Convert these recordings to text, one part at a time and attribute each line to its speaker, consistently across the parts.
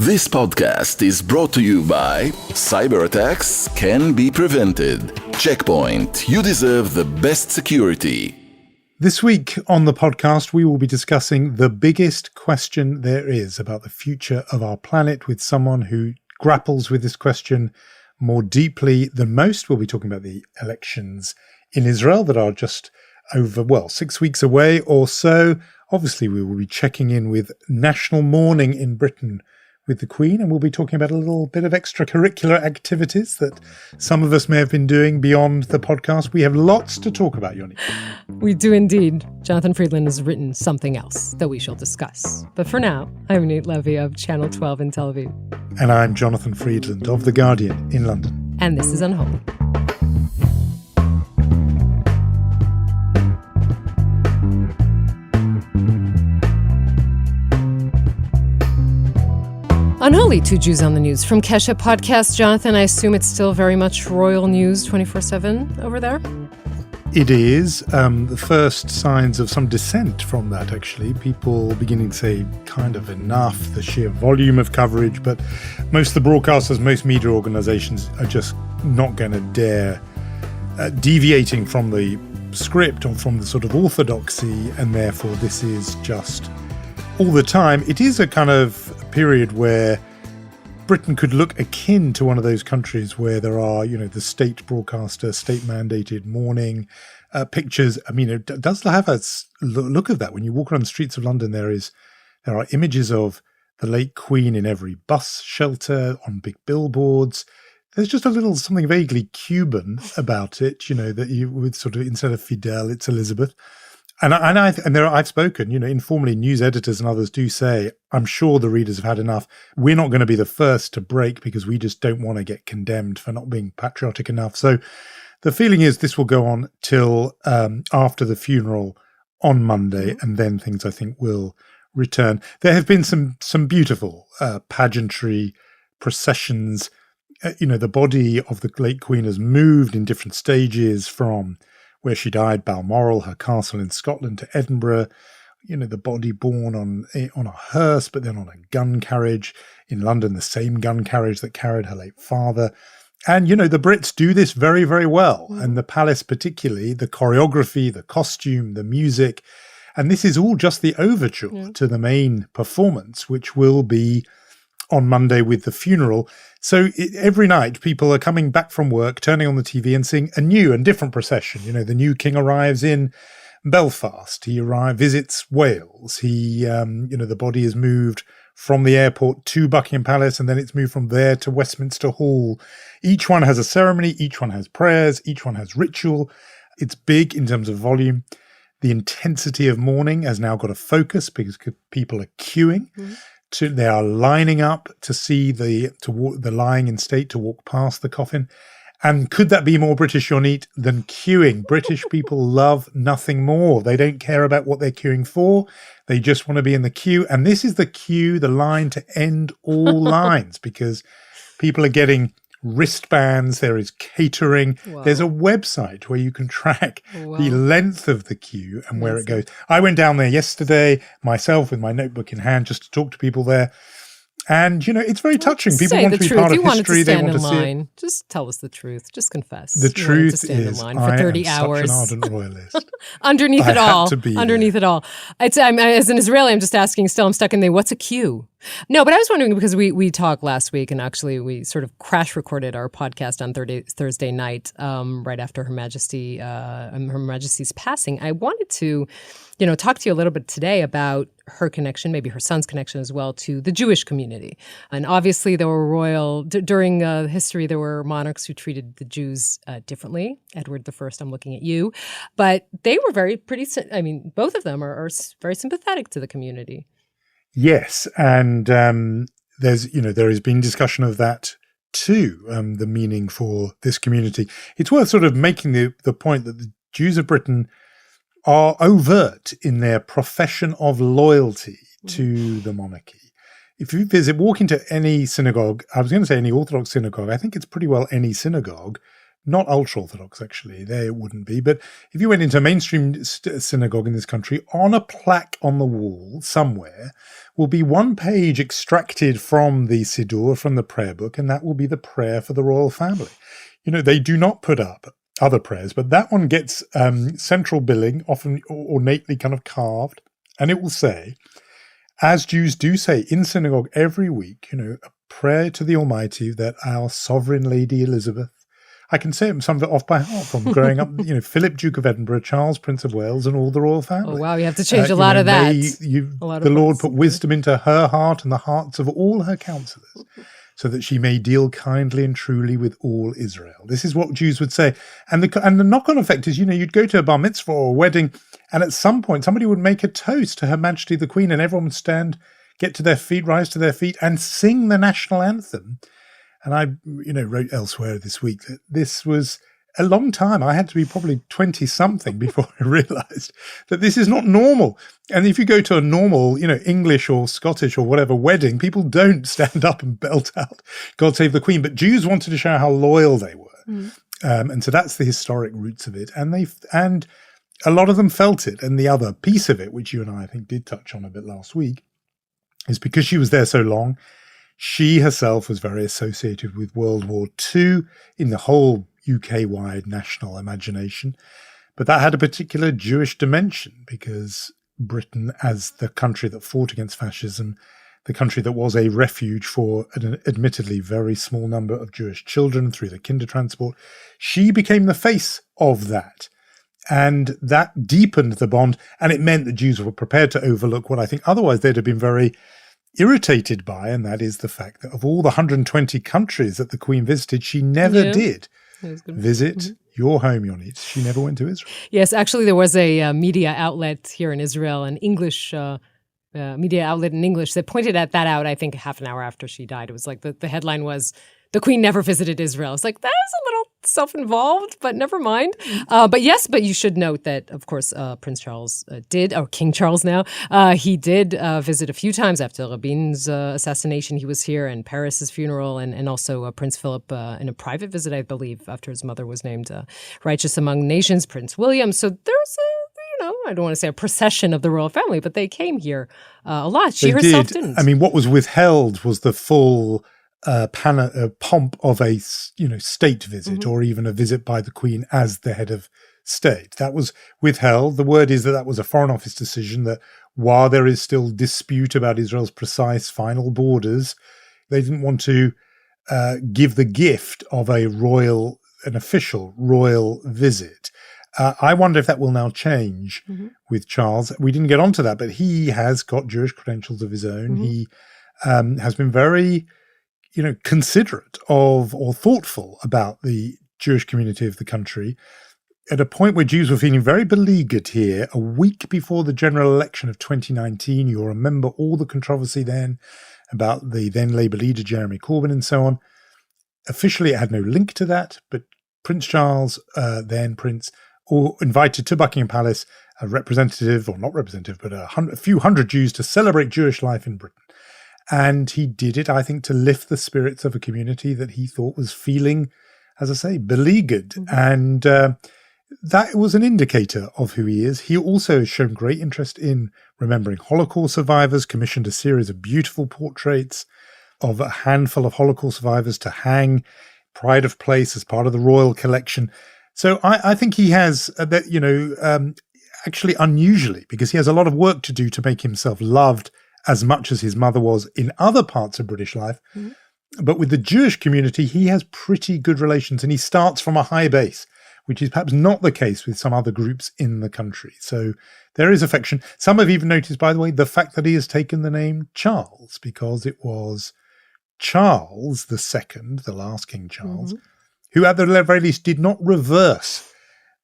Speaker 1: This podcast is brought to you by Cyber attacks can be prevented. Checkpoint, you deserve the best security.
Speaker 2: This week on the podcast, we will be discussing the biggest question there is about the future of our planet with someone who grapples with this question more deeply than most. We'll be talking about the elections in Israel that are just over, 6 weeks away or so. Obviously, we will be checking in with national mourning in Britain with the Queen, and we'll be talking about a little bit of extracurricular activities that some of us may have been doing beyond the podcast. We have lots to talk about, Yonit.
Speaker 3: We do indeed. Jonathan Friedland has written something else that we shall discuss. But for now, I'm Nate Levy of Channel 12 in Tel Aviv.
Speaker 2: And I'm Jonathan Friedland of The Guardian in London.
Speaker 3: And this is Unholy. Unholy, two Jews on the news from Kesha Podcast. Jonathan, I assume it's still very much royal news 24/7 over there?
Speaker 2: It is. The first signs of some dissent from that, actually. People beginning to say kind of enough, the sheer volume of coverage. But most of the broadcasters, most media organizations are just not going to dare deviating from the script or from the sort of orthodoxy. And therefore, this is just all the time. It is a kind of period where Britain could look akin to one of those countries where there are, the state broadcaster, state-mandated mourning pictures. I mean, it does have a look of that. When you walk around the streets of London, there are images of the late Queen in every bus shelter, on big billboards. There's just a little something vaguely Cuban about it, that you would sort of, instead of Fidel, it's Elizabeth. And I've spoken, informally, news editors and others do say, I'm sure the readers have had enough. We're not going to be the first to break because we just don't want to get condemned for not being patriotic enough. So the feeling is this will go on till after the funeral on Monday, and then things, I think, will return. There have been some beautiful pageantry processions. The body of the late Queen has moved in different stages from where she died, Balmoral, her castle in Scotland, to Edinburgh. The body borne on a hearse, but then on a gun carriage. In London, the same gun carriage that carried her late father. And, the Brits do this very, very well. And the palace particularly, the choreography, the costume, the music. And this is all just the overture to the main performance, which will be on Monday with the funeral. So every night people are coming back from work, turning on the TV and seeing a new and different procession. The new king arrives in Belfast. He visits Wales. The body is moved from the airport to Buckingham Palace, and then it's moved from there to Westminster Hall. Each one has a ceremony. Each one has prayers. Each one has ritual. It's big in terms of volume. The intensity of mourning has now got a focus because people are queuing. They are lining up to see the lying in state, to walk past the coffin. And could that be more British, Yonit, than queuing? British people love nothing more. They don't care about what they're queuing for. They just want to be in the queue. And this is the queue, the line to end all lines, because people are getting wristbands, there is catering. Wow. There's a website where you can track the length of the queue and where it goes. I went down there yesterday myself with my notebook in hand just to talk to people there. And, it's very touching. People want to be part of history. They want to see it.
Speaker 3: Just tell us the truth. Just confess.
Speaker 2: The truth is,
Speaker 3: for 30 hours.
Speaker 2: Such an ardent royalist.
Speaker 3: Underneath it all.
Speaker 2: Underneath
Speaker 3: it all. As an Israeli, I'm just asking still, I'm stuck in there. What's a queue? No, but I was wondering because we talked last week, and actually we sort of crash recorded our podcast on Thursday night, right after Her Majesty's passing. I wanted to, talk to you a little bit today about her connection, maybe her son's connection as well, to the Jewish community. And obviously there were during history, there were monarchs who treated the Jews differently. Edward I, I'm looking at you. But they were both of them are very sympathetic to the community.
Speaker 2: Yes, and there has been discussion of that too, the meaning for this community. It's worth sort of making the point that the Jews of Britain are overt in their profession of loyalty to the monarchy. If you walk into any synagogue, I was going to say any Orthodox synagogue, I think it's pretty well any synagogue, not Ultra Orthodox, actually. There it wouldn't be. But if you went into a mainstream synagogue in this country, on a plaque on the wall somewhere will be one page extracted from the Siddur, from the prayer book, and that will be the prayer for the royal family. They do not put up other prayers, but that one gets central billing, often ornately kind of carved, and it will say, as Jews do say in synagogue every week, a prayer to the Almighty that our sovereign Lady Elizabeth, I can say some of it off by heart from growing up, Philip, Duke of Edinburgh, Charles, Prince of Wales, and all the royal family.
Speaker 3: Oh, wow, you have to change a lot of that.
Speaker 2: The Lord put wisdom into her heart and the hearts of all her counselors, so that she may deal kindly and truly with all Israel. This is what Jews would say. And the knock-on effect is, you'd go to a bar mitzvah or a wedding, and at some point somebody would make a toast to Her Majesty the Queen, and everyone would stand, get to their feet, rise to their feet, and sing the national anthem. And I, wrote elsewhere this week that this was a long time. I had to be probably 20-something before I realised that this is not normal. And if you go to a normal, English or Scottish or whatever wedding, people don't stand up and belt out God Save the Queen. But Jews wanted to show how loyal they were. And so that's the historic roots of it. And a lot of them felt it. And the other piece of it, which you and I think did touch on a bit last week, is because she was there so long, she herself was very associated with World War II in the whole UK-wide national imagination. But that had a particular Jewish dimension, because Britain, as the country that fought against fascism, the country that was a refuge for an admittedly very small number of Jewish children through the Kindertransport, she became the face of that. And that deepened the bond, and it meant that Jews were prepared to overlook what I think otherwise they'd have been very irritated by, and that is the fact that of all the 120 countries that the Queen visited, she never did visit your home, Yonit. She never went to Israel.
Speaker 3: Yes, actually there was a media outlet here in Israel, an English media outlet in English, that pointed that out, I think, half an hour after she died. It was like the headline was, "The Queen never visited Israel." It's like, that is a little self-involved, but never mind. But you should note that, of course, Prince Charles did, or King Charles now, he did visit a few times after Rabin's assassination. He was here, and Paris's funeral, and also Prince Philip in a private visit, I believe, after his mother was named righteous among nations, Prince William. So there's I don't want to say a procession of the royal family, but they came here a lot. She herself didn't.
Speaker 2: I mean, what was withheld was the full pomp of a state visit, or even a visit by the Queen as the head of state. That was withheld. The word is that was a Foreign Office decision, that while there is still dispute about Israel's precise final borders, they didn't want to give the gift of an official royal visit. I wonder if that will now change with Charles. We didn't get onto that, but he has got Jewish credentials of his own. He has been very considerate of, or thoughtful about, the Jewish community of the country, at a point where Jews were feeling very beleaguered here a week before the general election of 2019. You'll remember all the controversy then about the then Labour leader, Jeremy Corbyn, and so on. Officially, it had no link to that, but Prince Charles, then Prince, invited to Buckingham Palace a representative, or not representative, but a few hundred Jews to celebrate Jewish life in Britain. And he did it, I think, to lift the spirits of a community that he thought was feeling, as I say, beleaguered. And that was an indicator of who he is. He also has shown great interest in remembering Holocaust survivors, commissioned a series of beautiful portraits of a handful of Holocaust survivors to hang pride of place as part of the royal collection. So I think he has, actually unusually, because he has a lot of work to do to make himself loved as much as his mother was in other parts of British life. But with the Jewish community, he has pretty good relations, and he starts from a high base, which is perhaps not the case with some other groups in the country. So there is affection. Some have even noticed, by the way, the fact that he has taken the name Charles, because it was Charles II, the last King Charles, who at the very least did not reverse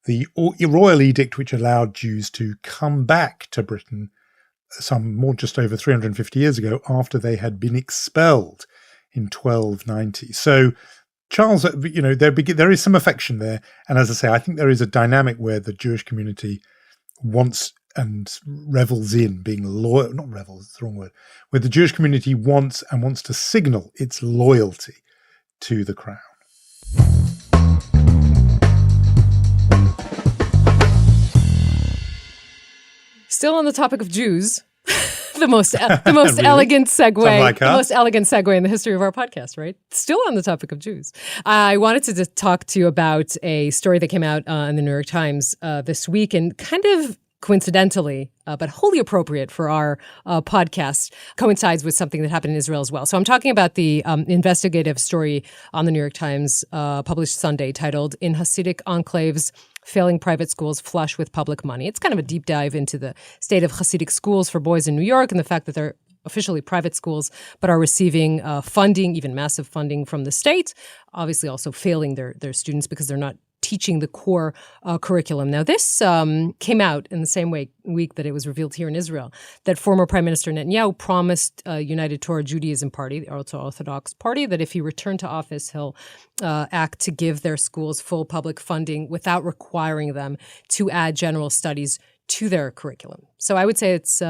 Speaker 2: the royal edict which allowed Jews to come back to Britain just over 350 years ago, after they had been expelled in 1290. So Charles, there is some affection there. And as I say, I think there is a dynamic where the Jewish community wants and revels in being loyal, not revels, it's the wrong word, where the Jewish community wants to signal its loyalty to the crown.
Speaker 3: Still on the topic of Jews, the most
Speaker 2: Really?
Speaker 3: elegant segue,
Speaker 2: Like
Speaker 3: the
Speaker 2: us?
Speaker 3: most elegant segue in the history of our podcast, right? Still on the topic of Jews. I wanted to talk to you about a story that came out in the New York Times this week, and kind of coincidentally, but wholly appropriate for our podcast, coincides with something that happened in Israel as well. So I'm talking about the investigative story on the New York Times, published Sunday, titled "In Hasidic Enclaves, Failing Private Schools Flush with Public Money." It's kind of a deep dive into the state of Hasidic schools for boys in New York and the fact that they're officially private schools, but are receiving funding, even massive funding from the state, obviously also failing their students because they're not teaching the core curriculum. Now, this came out in the same week that it was revealed here in Israel, that former Prime Minister Netanyahu promised United Torah Judaism Party, the Ultra Orthodox Party, that if he returned to office, he'll act to give their schools full public funding without requiring them to add general studies to their curriculum. So I would say it's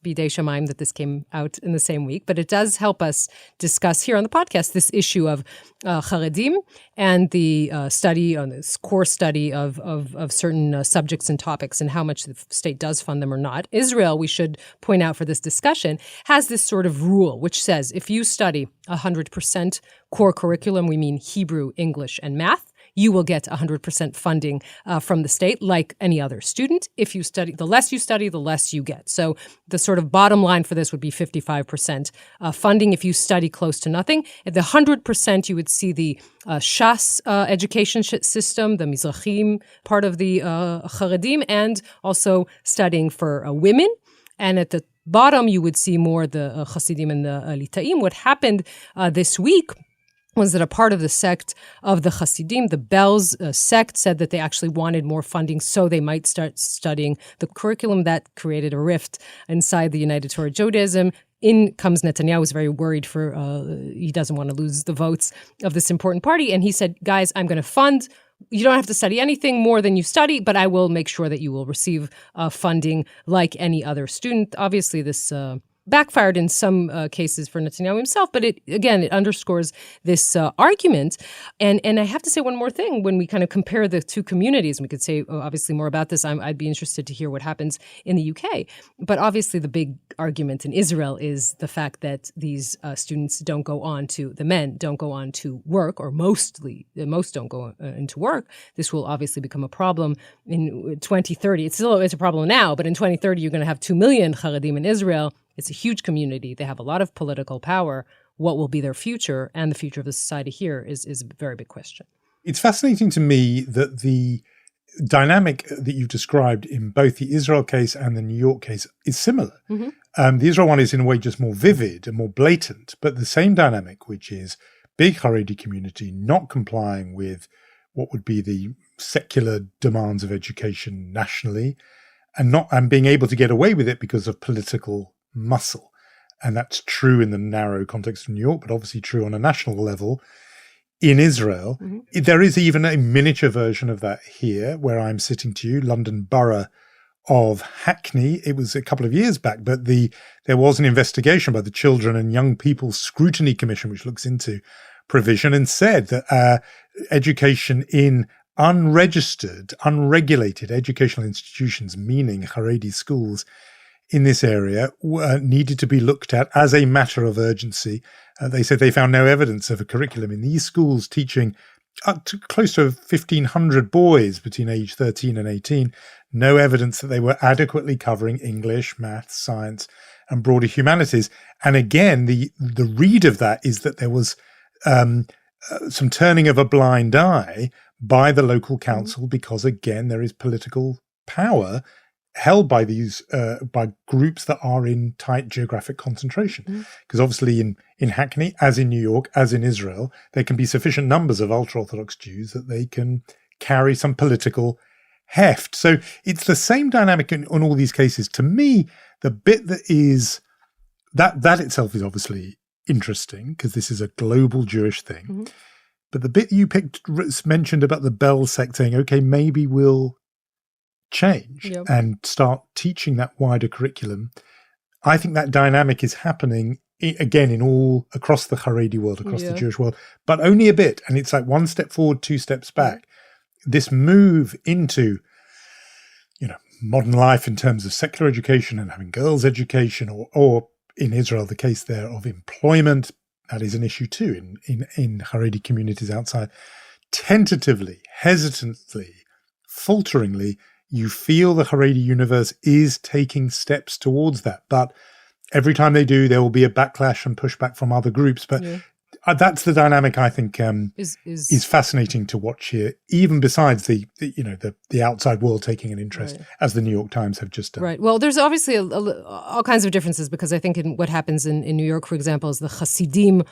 Speaker 3: b'dei shamayim that this came out in the same week, but it does help us discuss here on the podcast this issue of Haredim and the study on this core study of certain subjects and topics and how much the state does fund them or not. Israel, we should point out for this discussion, has this sort of rule which says if you study 100% core curriculum, we mean Hebrew, English, and math, you will get 100% funding from the state like any other student. If you study, the less you study, the less you get. So the sort of bottom line for this would be 55% funding if you study close to nothing. At the 100%, you would see the Shas education system, the Mizrahim part of the Haredim, and also studying for women. And at the bottom, you would see more the Hasidim and the Litaim. What happened this week was that a part of the sect of the Hasidim, the Belz sect, said that they actually wanted more funding so they might start studying the curriculum. That created a rift inside the United Torah Judaism. In comes Netanyahu, who's very worried he doesn't want to lose the votes of this important party. And he said, guys, I'm going to fund. You don't have to study anything more than you study, but I will make sure that you will receive funding like any other student. Obviously, this backfired in some cases for Netanyahu himself, but it underscores this argument. And I have to say one more thing. When we kind of compare the two communities, we could say obviously more about this. I'd be interested to hear what happens in the UK. But obviously the big argument in Israel is the fact that these students don't go on to, the men don't go on to work, or most don't go into work. This will obviously become a problem in 2030. It's a problem now, but in 2030 you're going to have 2 million Haredim in Israel. It's a huge community. They have a lot of political power. What will be their future and the future of the society here is a very big question.
Speaker 2: It's fascinating to me that the dynamic that you've described in both the Israel case and the New York case is similar. Mm-hmm. The Israel one is in a way just more vivid and more blatant, but the same dynamic, which is big Haredi community not complying with what would be the secular demands of education nationally, and being able to get away with it because of political muscle. And that's true in the narrow context of New York, but obviously true on a national level in Israel. Mm-hmm. There is even a miniature version of that here where I'm sitting to you, London Borough of Hackney. It was a couple of years back, but there was an investigation by the Children and Young People Scrutiny Commission, which looks into provision, and said that education in unregistered, unregulated educational institutions, meaning Haredi schools, in this area needed to be looked at as a matter of urgency. They said they found no evidence of a curriculum in these schools teaching up to close to 1,500 boys between age 13 and 18, no evidence that they were adequately covering English, maths, science, and broader humanities. And again, the read of that is that there was some turning of a blind eye by the local council because, again, there is political power held by these by groups that are in tight geographic concentration. Because obviously in Hackney, as in New York, as in Israel, there can be sufficient numbers of ultra-Orthodox Jews that they can carry some political heft. So it's the same dynamic in all these cases. To me, the bit that is that itself is obviously interesting because this is a global Jewish thing. Mm-hmm. But the bit you mentioned about the Bell sect saying, okay, maybe we'll change and start teaching that wider curriculum. I think that dynamic is happening again in all across the Haredi world, across the Jewish world, but only a bit. And it's like one step forward, two steps back. This move into, modern life in terms of secular education and having girls' education, or in Israel, the case there of employment, that is an issue too in Haredi communities outside. Tentatively, hesitantly, falteringly, you feel the Haredi universe is taking steps towards that. But every time they do, there will be a backlash and pushback from other groups. But that's the dynamic I think is fascinating to watch here, even besides the outside world taking an interest, as the New York Times have just done.
Speaker 3: Right. Well, there's obviously all kinds of differences, because I think in what happens in New York, for example, is the Hasidim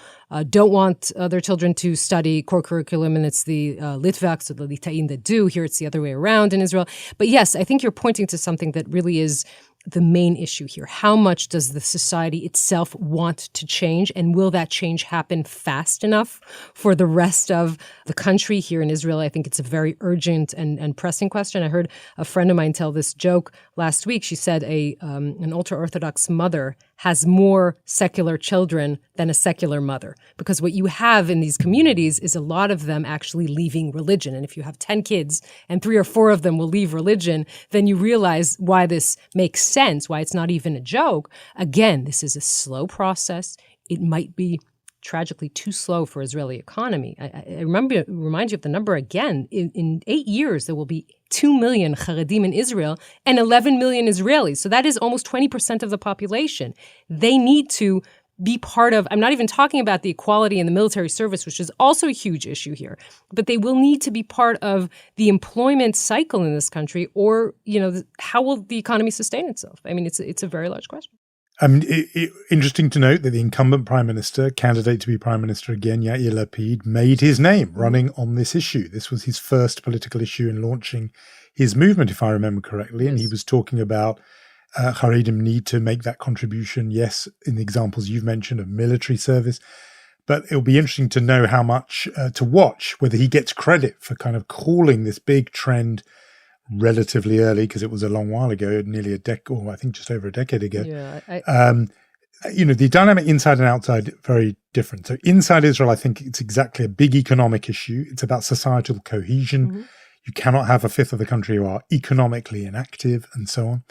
Speaker 3: don't want their children to study core curriculum, and it's the Litvaks or the Lita'im that do. Here it's the other way around in Israel. But yes, I think you're pointing to something that really is the main issue here. How much does the society itself want to change, and will that change happen fast enough for the rest of the country? Here in Israel, I think it's a very urgent and pressing question. I heard a friend of mine tell this joke last week. She said an Ultra Orthodox mother has more secular children than a secular mother, because what you have in these communities is a lot of them actually leaving religion. And if you have 10 kids and 3 or 4 of them will leave religion, then you realize why this makes sense, why it's not even a joke. Again, this is a slow process. It might be tragically too slow for Israeli economy. I remind you of the number again. In 8 years, there will be 2 million Haredim in Israel and 11 million Israelis. So that is almost 20% of the population. They need to be part of, I'm not even talking about the equality in the military service, which is also a huge issue here, but they will need to be part of the employment cycle in this country, or, how will the economy sustain itself? I mean, it's a very large question.
Speaker 2: Interesting to note that the incumbent prime minister, candidate to be prime minister again, Yair Lapid, made his name running on this issue. This was his first political issue in launching his movement, if I remember correctly. Yes. And he was talking about Haredim need to make that contribution, yes, in the examples you've mentioned of military service. But it'll be interesting to know how much to watch, whether he gets credit for kind of calling this big trend relatively early, because it was a long while ago, nearly a decade, or I think just over a decade ago. Yeah, the dynamic inside and outside, very different. So inside Israel, I think it's exactly a big economic issue. It's about societal cohesion. Mm-hmm. You cannot have a fifth of the country who are economically inactive, and so on.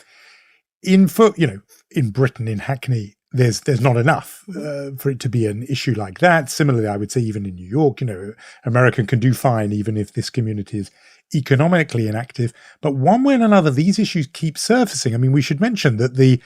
Speaker 2: In Britain, in Hackney, there's not enough for it to be an issue like that. Similarly, I would say even in New York, America can do fine even if this community is economically inactive. But one way or another, these issues keep surfacing. I mean, we should mention that the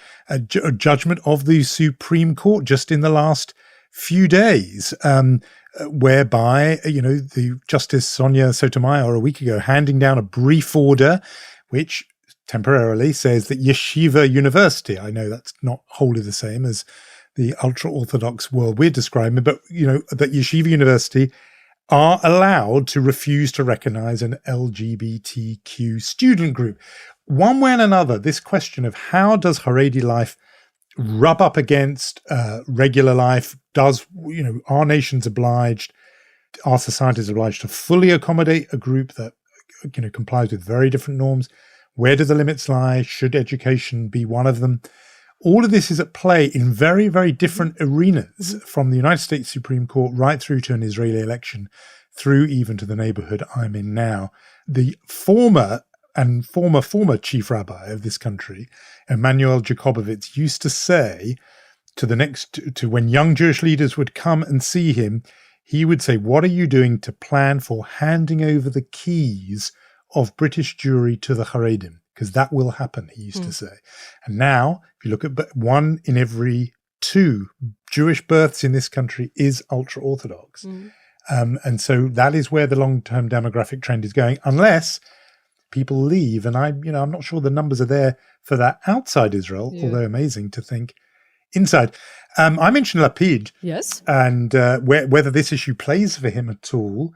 Speaker 2: judgment of the Supreme Court just in the last few days, whereby, the Justice Sonia Sotomayor a week ago handing down a brief order, which temporarily says that Yeshiva University, I know that's not wholly the same as the Ultra Orthodox world we're describing, but, that Yeshiva University are allowed to refuse to recognize an LGBTQ student group. One way and another, this question of how does Haredi life rub up against regular life? Our nation's obliged, our society's obliged to fully accommodate a group that, complies with very different norms? Where do the limits lie? Should education be one of them? All of this is at play in very, very different arenas, from the United States Supreme Court right through to an Israeli election, through even to the neighborhood I'm in now. The former chief rabbi of this country, Emanuel Jacobovitz, used to say to when young Jewish leaders would come and see him, he would say, "What are you doing to plan for handing over the keys of British Jewry to the Haredim? Because that will happen," he used to say. And now, if you look at 1 in every 2 Jewish births in this country is Ultra Orthodox. And so that is where the long-term demographic trend is going, unless people leave. And I'm not sure the numbers are there for that outside Israel, although amazing to think inside. I mentioned Lapid.
Speaker 3: Yes.
Speaker 2: And whether this issue plays for him at all.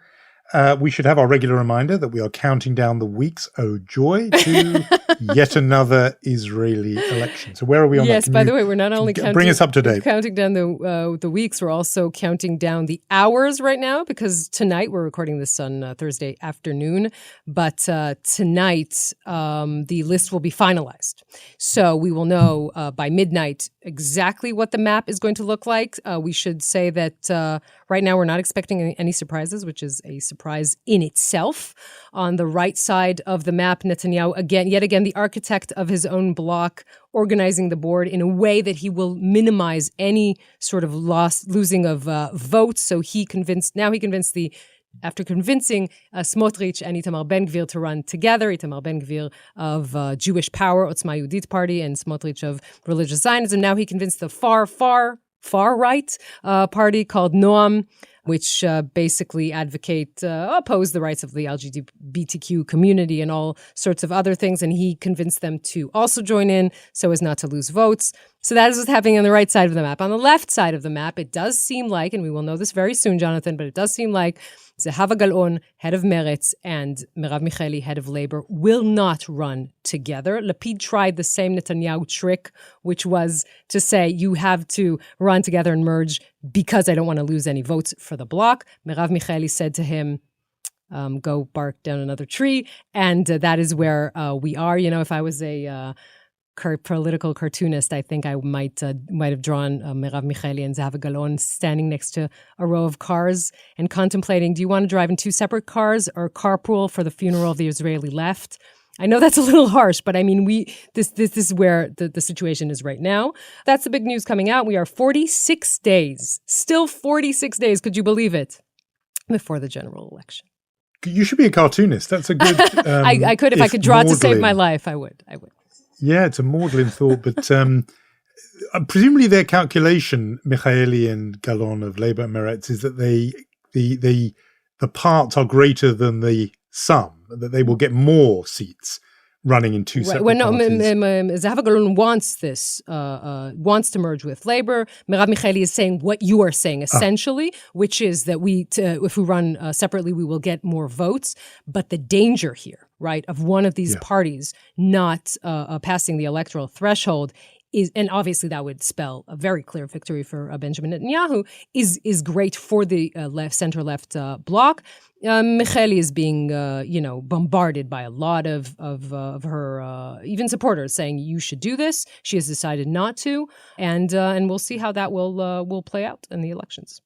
Speaker 2: We should have our regular reminder that we are counting down the weeks, oh joy, to yet another Israeli election. So where are we on that?
Speaker 3: Yes, by the way, we're not only
Speaker 2: bring us up to date.
Speaker 3: Counting down the weeks, we're also counting down the hours right now, because tonight, we're recording this on Thursday afternoon, but tonight the list will be finalized. So we will know by midnight exactly what the map is going to look like. We should say that right now we're not expecting any surprises, which is a surprise surprise in itself. On the right side of the map, Netanyahu, yet again, the architect of his own bloc, organizing the board in a way that he will minimize any sort of losing of votes. So after convincing Smotrich and Itamar Ben-Gvir to run together, Itamar Ben-Gvir of Jewish Power, Otzma Yehudit Party, and Smotrich of Religious Zionism, now he convinced the far right party called Noam, which basically oppose the rights of the LGBTQ community and all sorts of other things. And he convinced them to also join in so as not to lose votes. So that is what's happening on the right side of the map. On the left side of the map, it does seem like, and we will know this very soon, Jonathan, but it does seem like Zehava Galon, head of Meretz, and Merav Michaeli, head of Labor, will not run together. Lapid tried the same Netanyahu trick, which was to say, you have to run together and merge because I don't want to lose any votes for the bloc. Merav Michaeli said to him, go bark down another tree. And that is where we are. You know, if I was a political cartoonist, I think I might have drawn Merav Michaeli and Zehava Galon standing next to a row of cars and contemplating, do you want to drive in two separate cars or carpool for the funeral of the Israeli left? I know that's a little harsh, but I mean, this is where the situation is right now. That's the big news coming out. We are 46 days, still 46 days, could you believe it, before the general election.
Speaker 2: You should be a cartoonist. That's a good...
Speaker 3: I could, if I could draw to save my life, I would. Yeah,
Speaker 2: it's a maudlin thought, but presumably their calculation, Michaeli and Galon of Labour and Meretz, is that the parts are greater than the sum, that they will get more seats running in two separate parties.
Speaker 3: Zehava Galon wants this, wants to merge with Labour. Merav Michaeli is saying what you are saying, essentially, which is that if we run separately, we will get more votes. But the danger here, right, of one of these parties not passing the electoral threshold is, and obviously that would spell a very clear victory for Benjamin Netanyahu, is great for the center-left bloc. Michaeli is being, bombarded by a lot of her even supporters saying you should do this. She has decided not to, and we'll see how that will play out in the elections.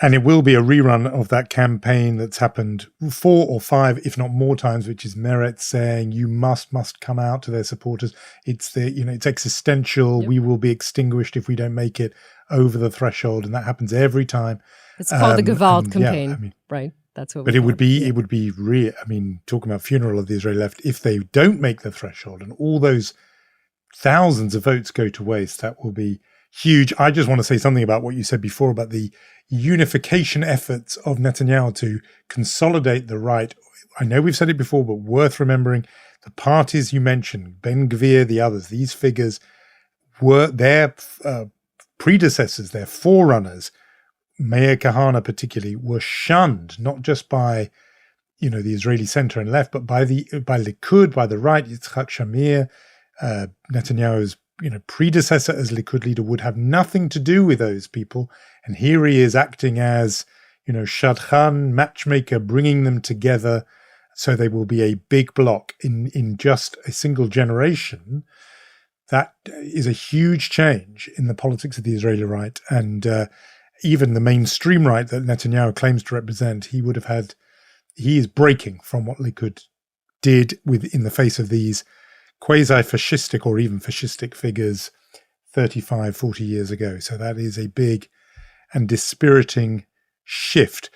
Speaker 2: And it will be a rerun of that campaign that's happened 4 or 5, if not more times, which is Meretz saying you must come out to their supporters. It's it's existential. Yep. We will be extinguished if we don't make it over the threshold, and that happens every time.
Speaker 3: It's called the Gewalt campaign, right? That's what.
Speaker 2: But it would be real. I mean, talking about funeral of the Israeli left, if they don't make the threshold and all those thousands of votes go to waste, that will be huge. I just want to say something about what you said before about the unification efforts of Netanyahu to consolidate the right. I know we've said it before, but worth remembering, the parties you mentioned, Ben-Gvir, the others, these figures were their predecessors, their forerunners, Meir Kahane particularly, were shunned, not just by, the Israeli center and left, but by Likud, by the right. Yitzhak Shamir, Netanyahu's predecessor as Likud leader, would have nothing to do with those people. And here he is acting as, shadchan, matchmaker, bringing them together so they will be a big bloc in just a single generation. That is a huge change in the politics of the Israeli right. And even the mainstream right that Netanyahu claims to represent, he is breaking from what Likud did in the face of these quasi-fascistic or even fascistic figures 35, 40 years ago. So that is a big and dispiriting shift.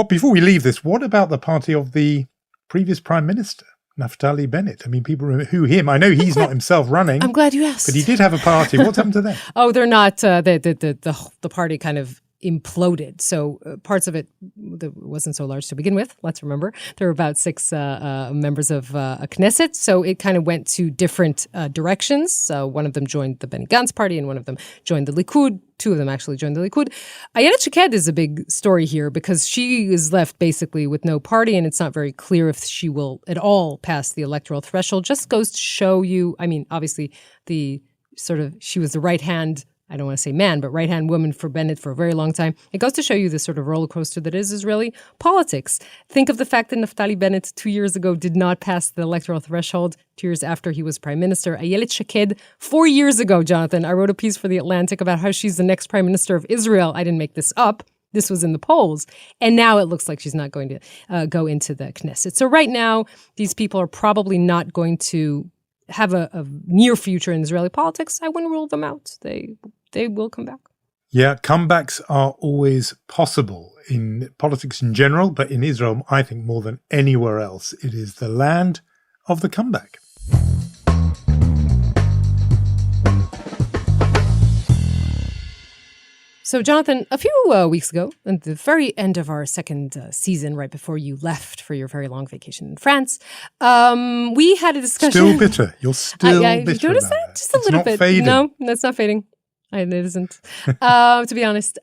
Speaker 2: Before we leave this, what about the party of the previous Prime Minister, Naftali Bennett? I mean, people who him. I know he's not himself running.
Speaker 3: I'm glad you asked.
Speaker 2: But he did have a party. What's happened to them?
Speaker 3: Oh, they're not. The party kind of imploded. So parts of it wasn't so large to begin with. Let's remember there were about 6 members of a Knesset. So it kind of went to different directions. So one of them joined the Benny Gantz party, and one of them joined the Likud. 2 of them actually joined the Likud. Ayelet Shaked is a big story here because she is left basically with no party, and it's not very clear if she will at all pass the electoral threshold. Just goes to show you, I mean, obviously she was the right hand, I don't want to say man, but right-hand woman for Bennett for a very long time. It goes to show you the sort of roller coaster that is Israeli politics. Think of the fact that Naftali Bennett 2 years ago did not pass the electoral threshold, 2 years after he was prime minister. Ayelet Shaked, 4 years ago, Jonathan, I wrote a piece for The Atlantic about how she's the next prime minister of Israel. I didn't make this up. this was in the polls. And now it looks like she's not going to go into the Knesset. So right now, these people are probably not going to have a near future in Israeli politics. I wouldn't rule them out. They will come back.
Speaker 2: Yeah, comebacks are always possible in politics in general, but in Israel, I think more than anywhere else, it is the land of the comeback.
Speaker 3: So, Jonathan, a few weeks ago, at the very end of our second season, right before you left for your very long vacation in France, we had a discussion.
Speaker 2: Still bitter. You're still bitter.
Speaker 3: You notice
Speaker 2: about
Speaker 3: that?
Speaker 2: it.
Speaker 3: Just a
Speaker 2: It's
Speaker 3: little
Speaker 2: not
Speaker 3: bit.
Speaker 2: fading.
Speaker 3: No, that's not fading. It isn't, to be honest.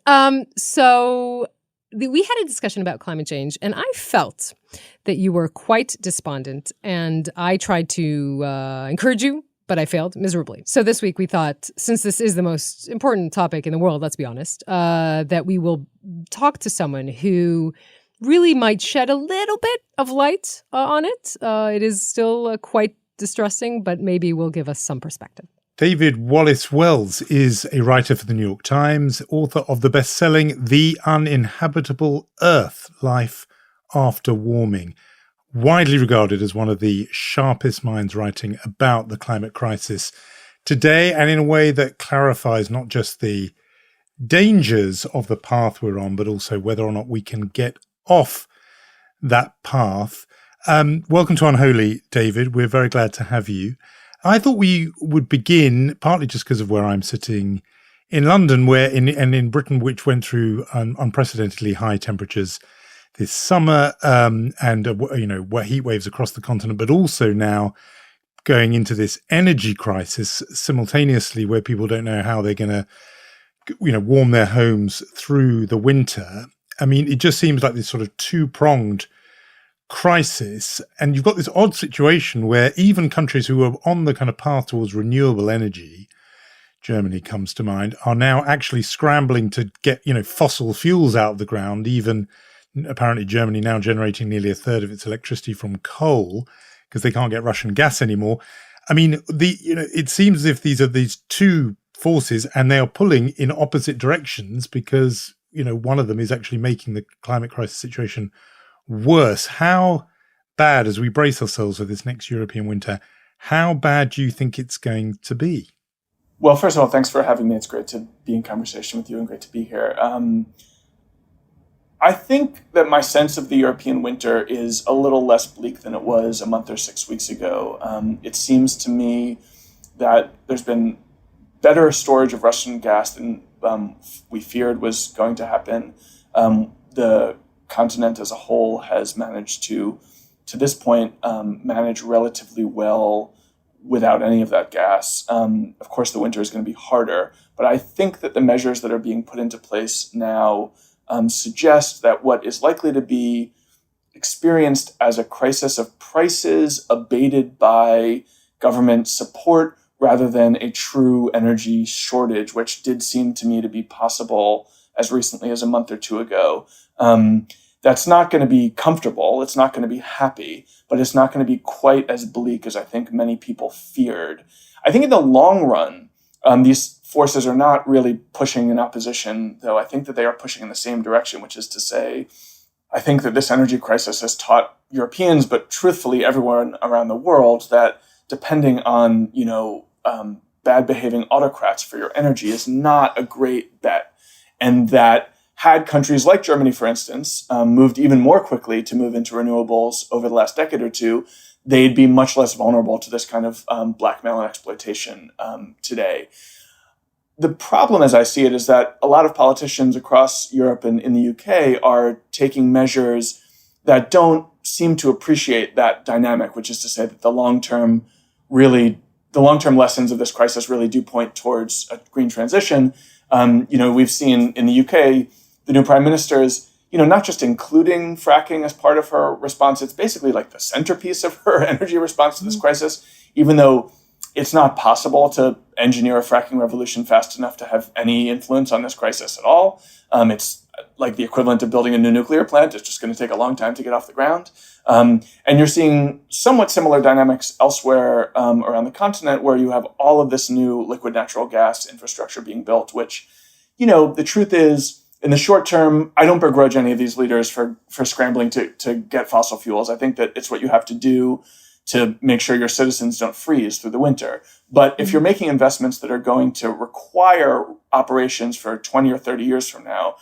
Speaker 3: So we had a discussion about climate change, and I felt that you were quite despondent, and I tried to encourage you, but I failed miserably. So this week we thought, since this is the most important topic in the world, let's be honest, that we will talk to someone who really might shed a little bit of light on it. It is still quite distressing, but maybe will give us some perspective.
Speaker 2: David Wallace Wells is a writer for the New York Times, author of the best-selling The Uninhabitable Earth, Life After Warming, widely regarded as one of the sharpest minds writing about the climate crisis today, and in a way that clarifies not just the dangers of the path we're on, but also whether or not we can get off that path. Welcome to Unholy, David. We're very glad to have you. I thought we would begin, partly just because of where I'm sitting in London, where in Britain, which went through unprecedentedly high temperatures this summer, and heat waves across the continent, but also now going into this energy crisis simultaneously, where people don't know how they're going to, warm their homes through the winter. I mean, it just seems like this sort of two-pronged crisis, and you've got this odd situation where even countries who are on the kind of path towards renewable energy, Germany comes to mind, are now actually scrambling to get, fossil fuels out of the ground. Even apparently Germany now generating nearly a third of its electricity from coal because they can't get Russian gas anymore. I mean, it seems as if these are these two forces and they are pulling in opposite directions because, one of them is actually making the climate crisis situation worse. How bad, as we brace ourselves for this next European winter, how bad do you think it's going to be?
Speaker 4: Well, first of all, thanks for having me. It's great to be in conversation with you and great to be here. I think that my sense of the European winter is a little less bleak than it was a month or 6 weeks ago. It seems to me that there's been better storage of Russian gas than we feared was going to happen. The continent as a whole has managed to this point, manage relatively well without any of that gas. Of course, the winter is going to be harder, but I think that the measures that are being put into place now suggest that what is likely to be experienced as a crisis of prices abated by government support rather than a true energy shortage, which did seem to me to be possible as recently as a month or two ago. That's not going to be comfortable. It's not going to be happy, but it's not going to be quite as bleak as I think many people feared. I think in the long run, these forces are not really pushing in opposition, though I think that they are pushing in the same direction, which is to say, I think that this energy crisis has taught Europeans, but truthfully everyone around the world, that depending on, bad behaving autocrats for your energy is not a great bet. And that had countries like Germany, for instance, moved even more quickly to move into renewables over the last decade or two, they'd be much less vulnerable to this kind of blackmail and exploitation today. The problem, as I see it, is that a lot of politicians across Europe and in the UK are taking measures that don't seem to appreciate that dynamic, which is to say that the long-term lessons of this crisis really do point towards a green transition. We've seen in the UK, the new prime minister is, not just including fracking as part of her response, it's basically like the centerpiece of her energy response to this crisis, even though it's not possible to engineer a fracking revolution fast enough to have any influence on this crisis at all. It's like the equivalent of building a new nuclear plant. It's just going to take a long time to get off the ground. And you're seeing somewhat similar dynamics elsewhere around the continent, where you have all of this new liquid natural gas infrastructure being built, which, the truth is in the short term, I don't begrudge any of these leaders for scrambling to get fossil fuels. I think that it's what you have to do to make sure your citizens don't freeze through the winter. But if you're making investments that are going to require operations for 20 or 30 years from now,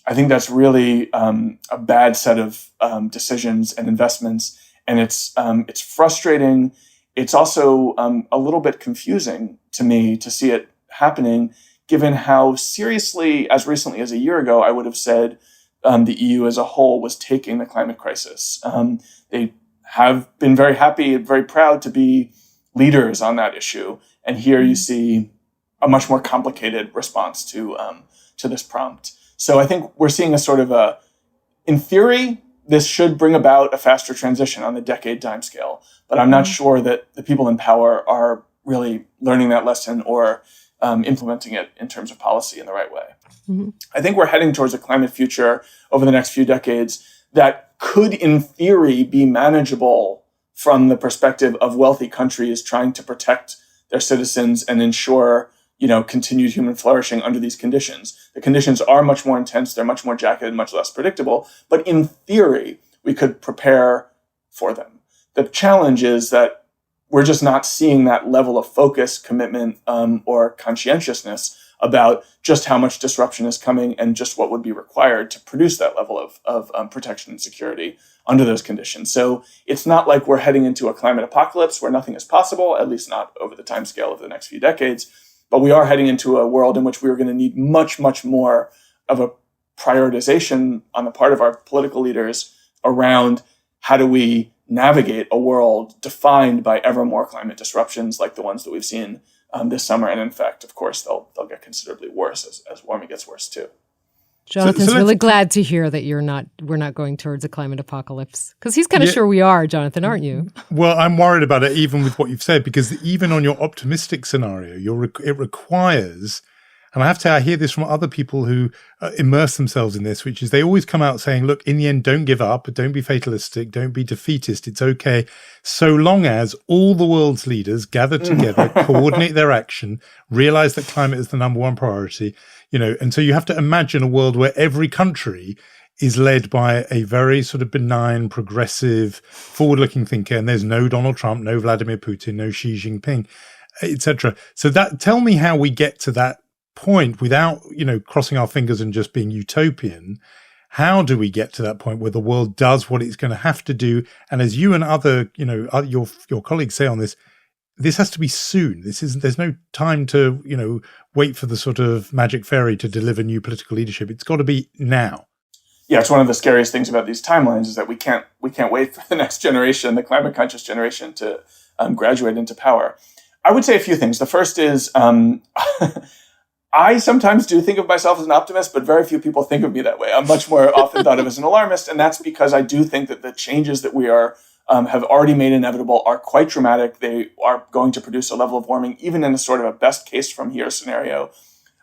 Speaker 4: I think that's really a bad set of decisions and investments. And it's frustrating. It's also a little bit confusing to me to see it happening, given how seriously, as recently as a year ago, I would have said the EU as a whole was taking the climate crisis. They have been very happy and very proud to be leaders on that issue. And here you see a much more complicated response to this prompt. So I think we're seeing a sort of in theory, this should bring about a faster transition on the decade timescale. But I'm not sure that the people in power are really learning that lesson or implementing it in terms of policy in the right way. Mm-hmm. I think we're heading towards a climate future over the next few decades that could, in theory, be manageable from the perspective of wealthy countries trying to protect their citizens and ensure, continued human flourishing under these conditions. The conditions are much more intense. They're much more jacketed, much less predictable. But in theory, we could prepare for them. The challenge is that we're just not seeing that level of focus, commitment, or conscientiousness about just how much disruption is coming and just what would be required to produce that level of protection and security under those conditions. So it's not like we're heading into a climate apocalypse where nothing is possible, at least not over the timescale of the next few decades. But we are heading into a world in which we are going to need much, much more of a prioritization on the part of our political leaders around how do we navigate a world defined by ever more climate disruptions like the ones that we've seen this summer. And in fact, of course, they'll get considerably worse as warming gets worse too.
Speaker 3: Jonathan's really glad to hear that we're not going towards a climate apocalypse, because he's kind of sure we are, Jonathan, aren't you?
Speaker 2: Well, I'm worried about it even with what you've said, because even on your optimistic scenario, it requires, and I hear this from other people who immerse themselves in this, which is they always come out saying, look, in the end, don't give up, don't be fatalistic, don't be defeatist. It's okay, so long as all the world's leaders gather together, coordinate their action, realize that climate is the number one priority. And so you have to imagine a world where every country is led by a very sort of benign, progressive, forward-looking thinker, and there's no Donald Trump, no Vladimir Putin, no Xi Jinping, etc. So tell me how we get to that point without, crossing our fingers and just being utopian. How do we get to that point where the world does what it's going to have to do? And as you and other, your colleagues say on this has to be soon. There's no time to, wait for the sort of magic fairy to deliver new political leadership. It's got to be now.
Speaker 4: Yeah, it's one of the scariest things about these timelines is that we can't wait for the next generation, the climate conscious generation, to graduate into power. I would say a few things. The first is I sometimes do think of myself as an optimist, but very few people think of me that way. I'm much more often thought of as an alarmist, and that's because I do think that the changes that we have already made inevitable are quite dramatic. They are going to produce a level of warming, even in a sort of a best case from here scenario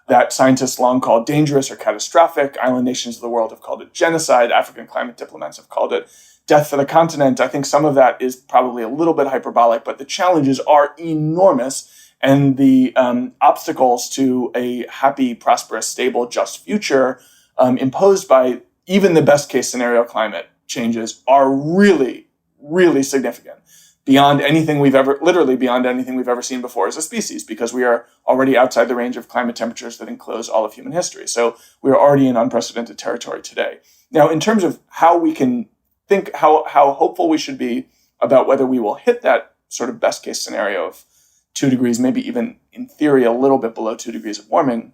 Speaker 4: that scientists long called dangerous or catastrophic. Island nations of the world have called it genocide. African climate diplomats have called it death for the continent. I think some of that is probably a little bit hyperbolic, but the challenges are enormous. And the obstacles to a happy, prosperous, stable, just future imposed by even the best case scenario climate changes are really, really significant, beyond anything we've ever seen before as a species, because we are already outside the range of climate temperatures that enclose all of human history. So we are already in unprecedented territory today. Now, in terms of how we can think, how hopeful we should be about whether we will hit that sort of best case scenario of 2 degrees, maybe even in theory a little bit below 2 degrees of warming,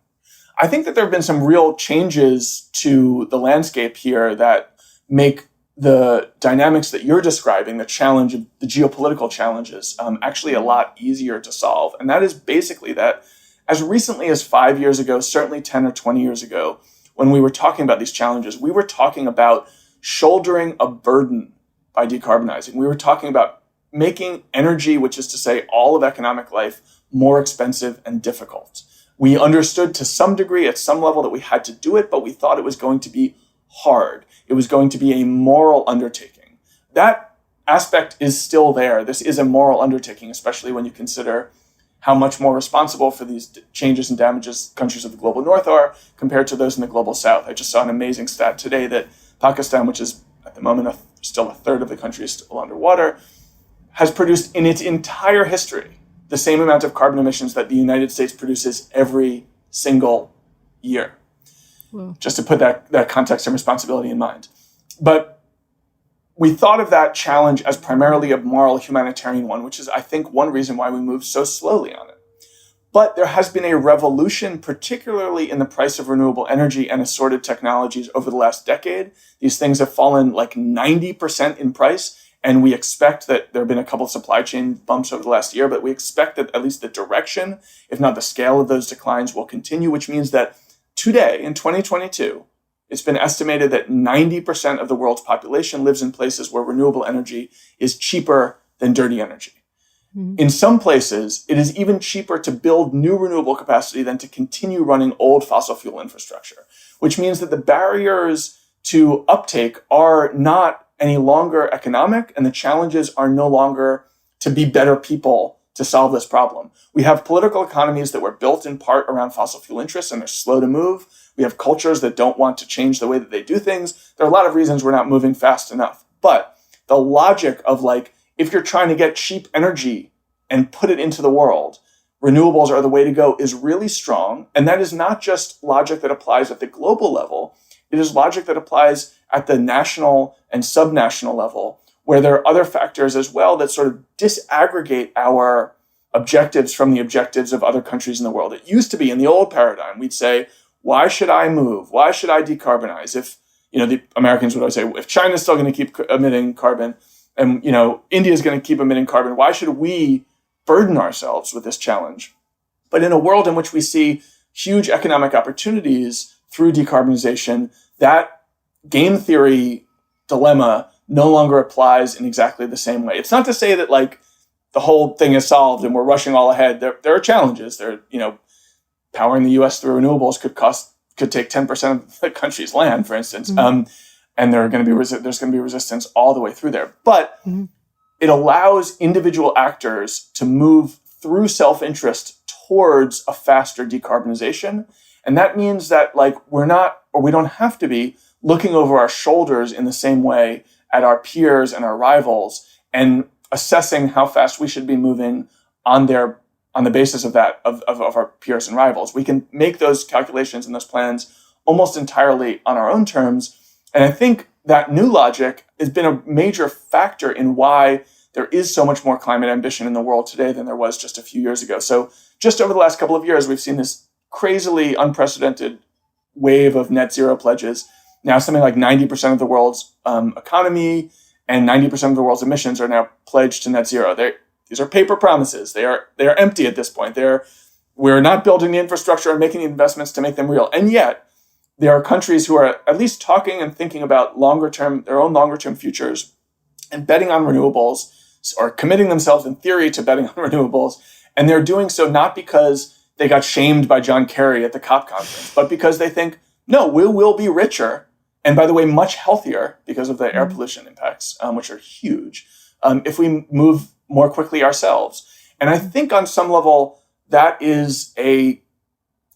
Speaker 4: I think that there have been some real changes to the landscape here that make the dynamics that you're describing, the challenge of the geopolitical challenges, actually a lot easier to solve. And that is basically that as recently as 5 years ago, certainly 10 or 20 years ago, when we were talking about these challenges, we were talking about shouldering a burden by decarbonizing. We were talking about making energy, which is to say all of economic life, more expensive and difficult. We understood to some degree at some level that we had to do it, but we thought it was going to be hard. It was going to be a moral undertaking. That aspect is still there. This is a moral undertaking, especially when you consider how much more responsible for these changes and damages countries of the global north are compared to those in the global south. I just saw an amazing stat today that Pakistan, which is at the moment still a third of the country is still underwater, has produced in its entire history the same amount of carbon emissions that the United States produces every single year. Wow. Just to put that context and responsibility in mind. But we thought of that challenge as primarily a moral humanitarian one, which is, I think, one reason why we moved so slowly on it. But there has been a revolution, particularly in the price of renewable energy and assorted technologies over the last decade. These things have fallen like 90% in price. And we expect that there have been a couple of supply chain bumps over the last year, but we expect that at least the direction, if not the scale of those declines, will continue, which means that today, in 2022, it's been estimated that 90% of the world's population lives in places where renewable energy is cheaper than dirty energy. Mm-hmm. In some places, it is even cheaper to build new renewable capacity than to continue running old fossil fuel infrastructure, which means that the barriers to uptake are not any longer economic, and the challenges are no longer to be better people to solve this problem. We have political economies that were built in part around fossil fuel interests, and they're slow to move. We have cultures that don't want to change the way that they do things. There are a lot of reasons we're not moving fast enough. But the logic of if you're trying to get cheap energy and put it into the world, renewables are the way to go is really strong. And that is not just logic that applies at the global level. It is logic that applies at the national and subnational level, where there are other factors as well that sort of disaggregate our objectives from the objectives of other countries in the world. It used to be in the old paradigm, we'd say, why should I move? Why should I decarbonize? If, the Americans would always say, if China's still going to keep emitting carbon and, India is going to keep emitting carbon, why should we burden ourselves with this challenge? But in a world in which we see huge economic opportunities through decarbonization, that game theory dilemma no longer applies in exactly the same way. It's not to say that the whole thing is solved and we're rushing all ahead. There are challenges. Powering the U.S. through renewables could take 10% of the country's land, for instance, and there's going to be resistance all the way through there. But it allows individual actors to move through self-interest towards a faster decarbonization, and that means that we don't have to be looking over our shoulders in the same way at our peers and our rivals and assessing how fast we should be moving on the basis of that, of our peers and rivals. We can make those calculations and those plans almost entirely on our own terms. And I think that new logic has been a major factor in why there is so much more climate ambition in the world today than there was just a few years ago. So just over the last couple of years, we've seen this crazily unprecedented wave of net zero pledges. Now something like 90% of the world's economy and 90% of the world's emissions are now pledged to net zero. These are paper promises. They are empty at this point. We're not building the infrastructure and making the investments to make them real. And yet there are countries who are at least talking and thinking about their own longer term futures and betting on renewables, or committing themselves in theory to betting on renewables. And they're doing so not because they got shamed by John Kerry at the COP conference, but because they think, no, we will be richer. And by the way, much healthier because of the air pollution impacts, which are huge, if we move more quickly ourselves. And I think on some level, that is a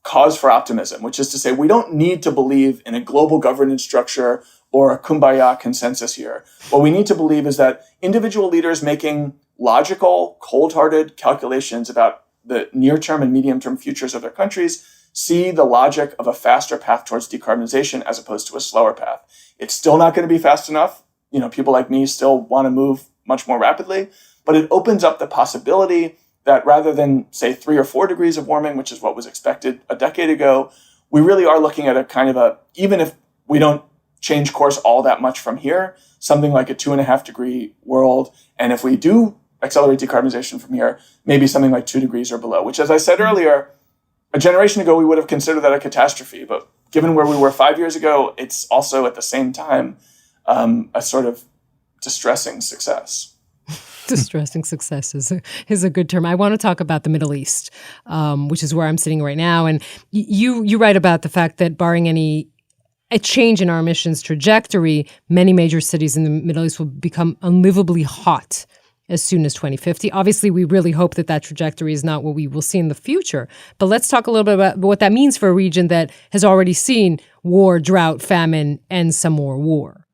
Speaker 4: cause for optimism, which is to say, we don't need to believe in a global governance structure or a kumbaya consensus here. What we need to believe is that individual leaders making logical, cold-hearted calculations about the near-term and medium-term futures of their countries see the logic of a faster path towards decarbonization as opposed to a slower path. It's still not going to be fast enough. People like me still want to move much more rapidly, but it opens up the possibility that rather than, say, 3 or 4 degrees of warming, which is what was expected a decade ago, we really are looking at a kind of even if we don't change course all that much from here, something like a 2.5 degree world. And if we do accelerate decarbonization from here, maybe something like 2 degrees or below, which, as I said earlier, a generation ago, we would have considered that a catastrophe. But given where we were 5 years ago, it's also at the same time a sort of distressing success.
Speaker 3: Distressing success is a good term. I want to talk about the Middle East, which is where I'm sitting right now. And you write about the fact that barring a change in our emissions trajectory, many major cities in the Middle East will become unlivably hot as soon as 2050. Obviously, we really hope that that trajectory is not what we will see in the future. But let's talk a little bit about what that means for a region that has already seen war, drought, famine, and some more war.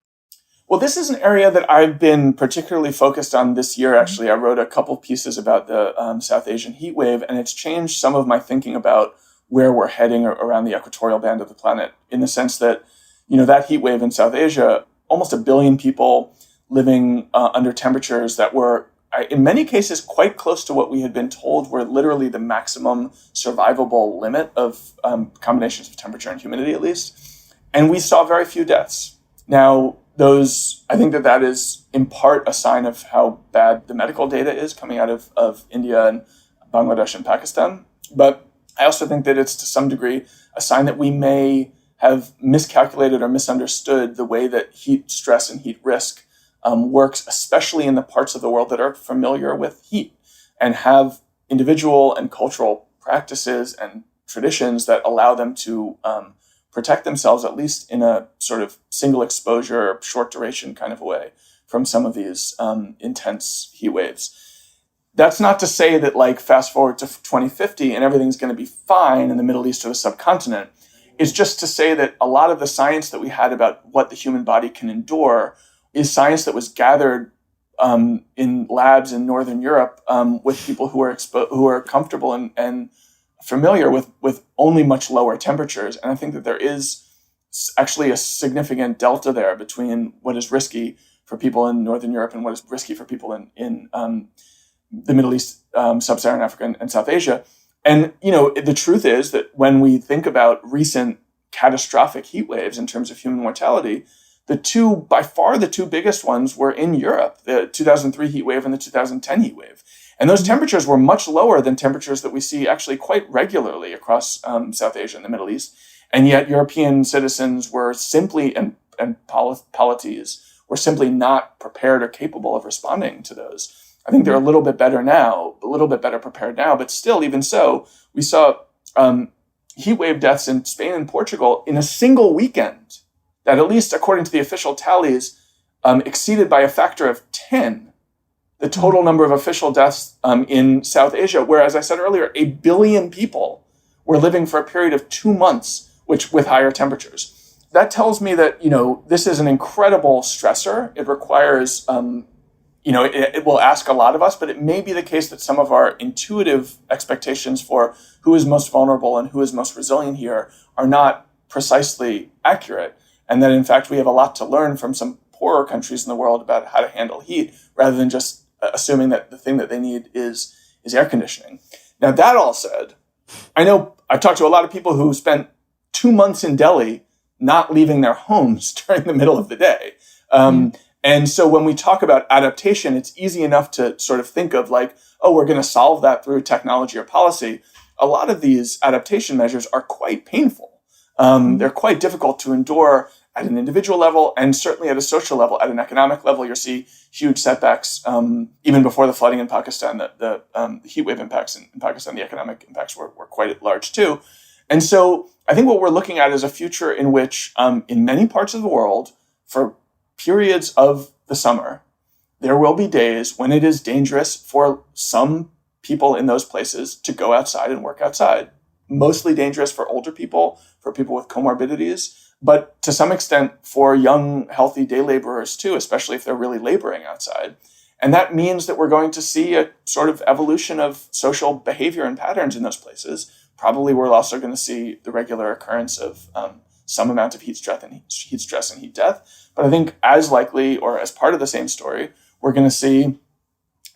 Speaker 4: Well, this is an area that I've been particularly focused on this year, actually. I wrote a couple pieces about the South Asian heat wave, and it's changed some of my thinking about where we're heading around the equatorial band of the planet, in the sense that, that heat wave in South Asia, almost 1 billion people living under temperatures that were, in many cases, quite close to what we had been told were literally the maximum survivable limit of combinations of temperature and humidity, at least. And we saw very few deaths. Now, I think that is in part a sign of how bad the medical data is coming out of India and Bangladesh and Pakistan. But I also think that it's to some degree a sign that we may have miscalculated or misunderstood the way that heat stress and heat risk works, especially in the parts of the world that are familiar with heat and have individual and cultural practices and traditions that allow them to protect themselves, at least in a sort of single exposure, short duration kind of a way, from some of these intense heat waves. That's not to say that, fast forward to 2050 and everything's going to be fine in the Middle East or the subcontinent. It's just to say that a lot of the science that we had about what the human body can endure is science that was gathered in labs in Northern Europe with people who are comfortable and familiar with only much lower temperatures. And I think that there is actually a significant delta there between what is risky for people in Northern Europe and what is risky for people in the Middle East, Sub-Saharan Africa, and South Asia. And, the truth is that when we think about recent catastrophic heat waves in terms of human mortality, by far the two biggest ones were in Europe, the 2003 heat wave and the 2010 heat wave. And those temperatures were much lower than temperatures that we see actually quite regularly across South Asia and the Middle East. And yet European citizens were simply, and polities were simply not prepared or capable of responding to those. I think they're a little bit better now, a little bit better prepared now, but still, even so, we saw heat wave deaths in Spain and Portugal in a single weekend that, at least according to the official tallies, exceeded by a factor of 10 the total number of official deaths in South Asia, where, as I said earlier, 1 billion people were living for a period of 2 months, with higher temperatures. That tells me that, this is an incredible stressor. It requires, it will ask a lot of us, but it may be the case that some of our intuitive expectations for who is most vulnerable and who is most resilient here are not precisely accurate. And that, in fact, we have a lot to learn from some poorer countries in the world about how to handle heat, rather than just assuming that the thing that they need is air conditioning. Now, that all said, I know I've talked to a lot of people who spent 2 months in Delhi not leaving their homes during the middle of the day. And so when we talk about adaptation, it's easy enough to sort of think of we're going to solve that through technology or policy. A lot of these adaptation measures are quite painful. They're quite difficult to endure at an individual level, and certainly at a social level, at an economic level. You'll see huge setbacks. Even before the flooding in Pakistan, the heat wave impacts in Pakistan, the economic impacts were quite large too. And so I think what we're looking at is a future in which, in many parts of the world, for periods of the summer, there will be days when it is dangerous for some people in those places to go outside and work outside. Mostly dangerous for older people, for people with comorbidities, but to some extent for young, healthy day laborers too, especially if they're really laboring outside. And that means that we're going to see a sort of evolution of social behavior and patterns in those places. Probably we're also going to see the regular occurrence of some amount of heat stress and heat death. But I think as likely, or as part of the same story, we're going to see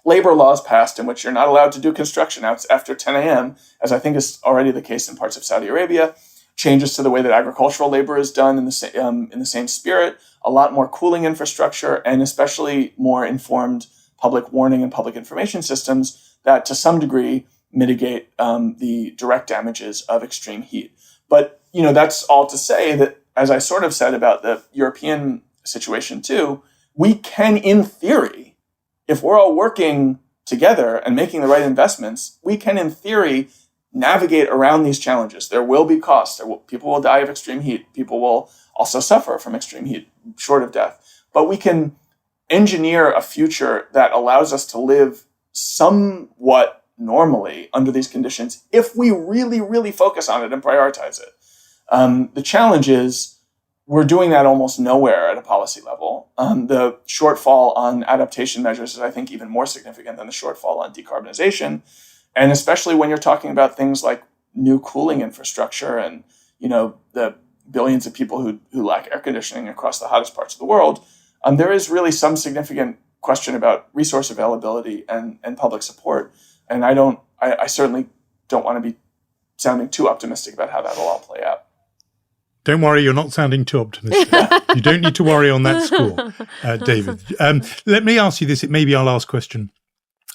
Speaker 4: labor laws passed in which you're not allowed to do construction after 10 a.m., as I think is already the case in parts of Saudi Arabia. Changes to the way that agricultural labor is done in the same spirit, a lot more cooling infrastructure, and especially more informed public warning and public information systems that to some degree mitigate the direct damages of extreme heat. But, that's all to say that, as I sort of said about the European situation too, we can, in theory, if we're all working together and making the right investments, we can, in theory, navigate around these challenges. There will be costs. People will die of extreme heat. People will also suffer from extreme heat, short of death. But we can engineer a future that allows us to live somewhat normally under these conditions if we really, really focus on it and prioritize it. The challenge is we're doing that almost nowhere at a policy level. The shortfall on adaptation measures is, I think, even more significant than the shortfall on decarbonization. And especially when you're talking about things like new cooling infrastructure and, the billions of people who lack air conditioning across the hottest parts of the world, there is really some significant question about resource availability and public support. And I certainly don't want to be sounding too optimistic about how that'll all play out.
Speaker 2: Don't worry, you're not sounding too optimistic. You don't need to worry on that score, David. Let me ask you this. It may be our last question.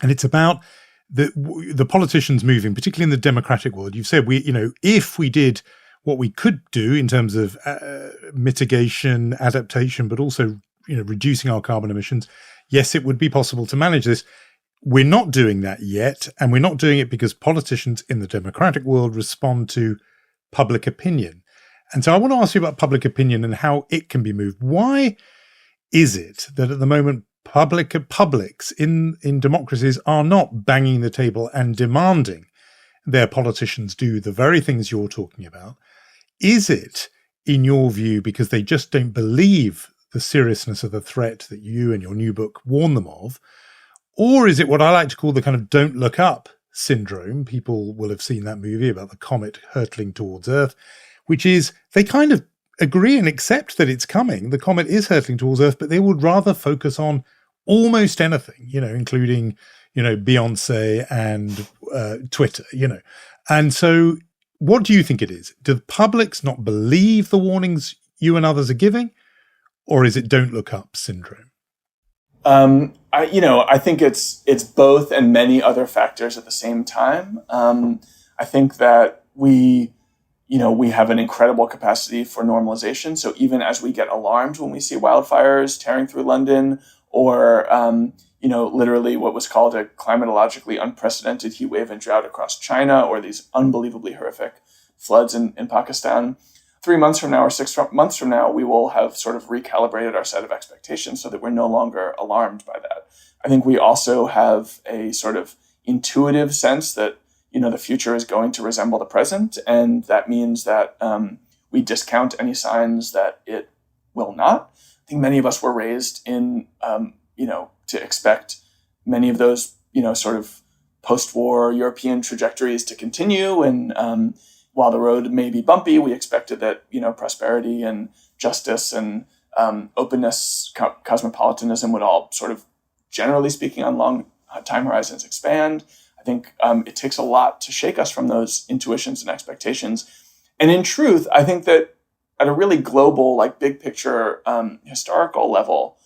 Speaker 2: And it's about the politicians moving, particularly in the democratic world. You've said if we did what we could do in terms of mitigation, adaptation, but also reducing our carbon emissions, yes, it would be possible to manage this. We're not doing that yet, and we're not doing it because politicians in the democratic world respond to public opinion. And so I want to ask you about public opinion and how it can be moved. Why is it that at the moment publics in democracies are not banging the table and demanding their politicians do the very things you're talking about? Is it, in your view, because they just don't believe the seriousness of the threat that you and your new book warn them of? Or is it what I like to call the kind of don't look up syndrome? People will have seen that movie about the comet hurtling towards Earth, which is they kind of agree and accept that it's coming. The comet is hurtling towards Earth, but they would rather focus on almost anything, including, Beyonce and Twitter, And so what do you think it is? Do the publics not believe the warnings you and others are giving? Or is it don't look up syndrome?
Speaker 4: I think it's both and many other factors at the same time. I think that we have an incredible capacity for normalization. So even as we get alarmed when we see wildfires tearing through London or, literally what was called a climatologically unprecedented heat wave and drought across China or these unbelievably horrific floods in Pakistan, 3 months from now or 6 months from now, we will have sort of recalibrated our set of expectations so that we're no longer alarmed by that. I think we also have a sort of intuitive sense that, the future is going to resemble the present. And that means that we discount any signs that it will not. I think many of us were raised in, to expect many of those, sort of post-war European trajectories to continue. And while the road may be bumpy, we expected that, prosperity and justice and openness, cosmopolitanism would all sort of, generally speaking, on long time horizons expand. I think it takes a lot to shake us from those intuitions and expectations. And in truth, I think that at a really global, big picture, historical level,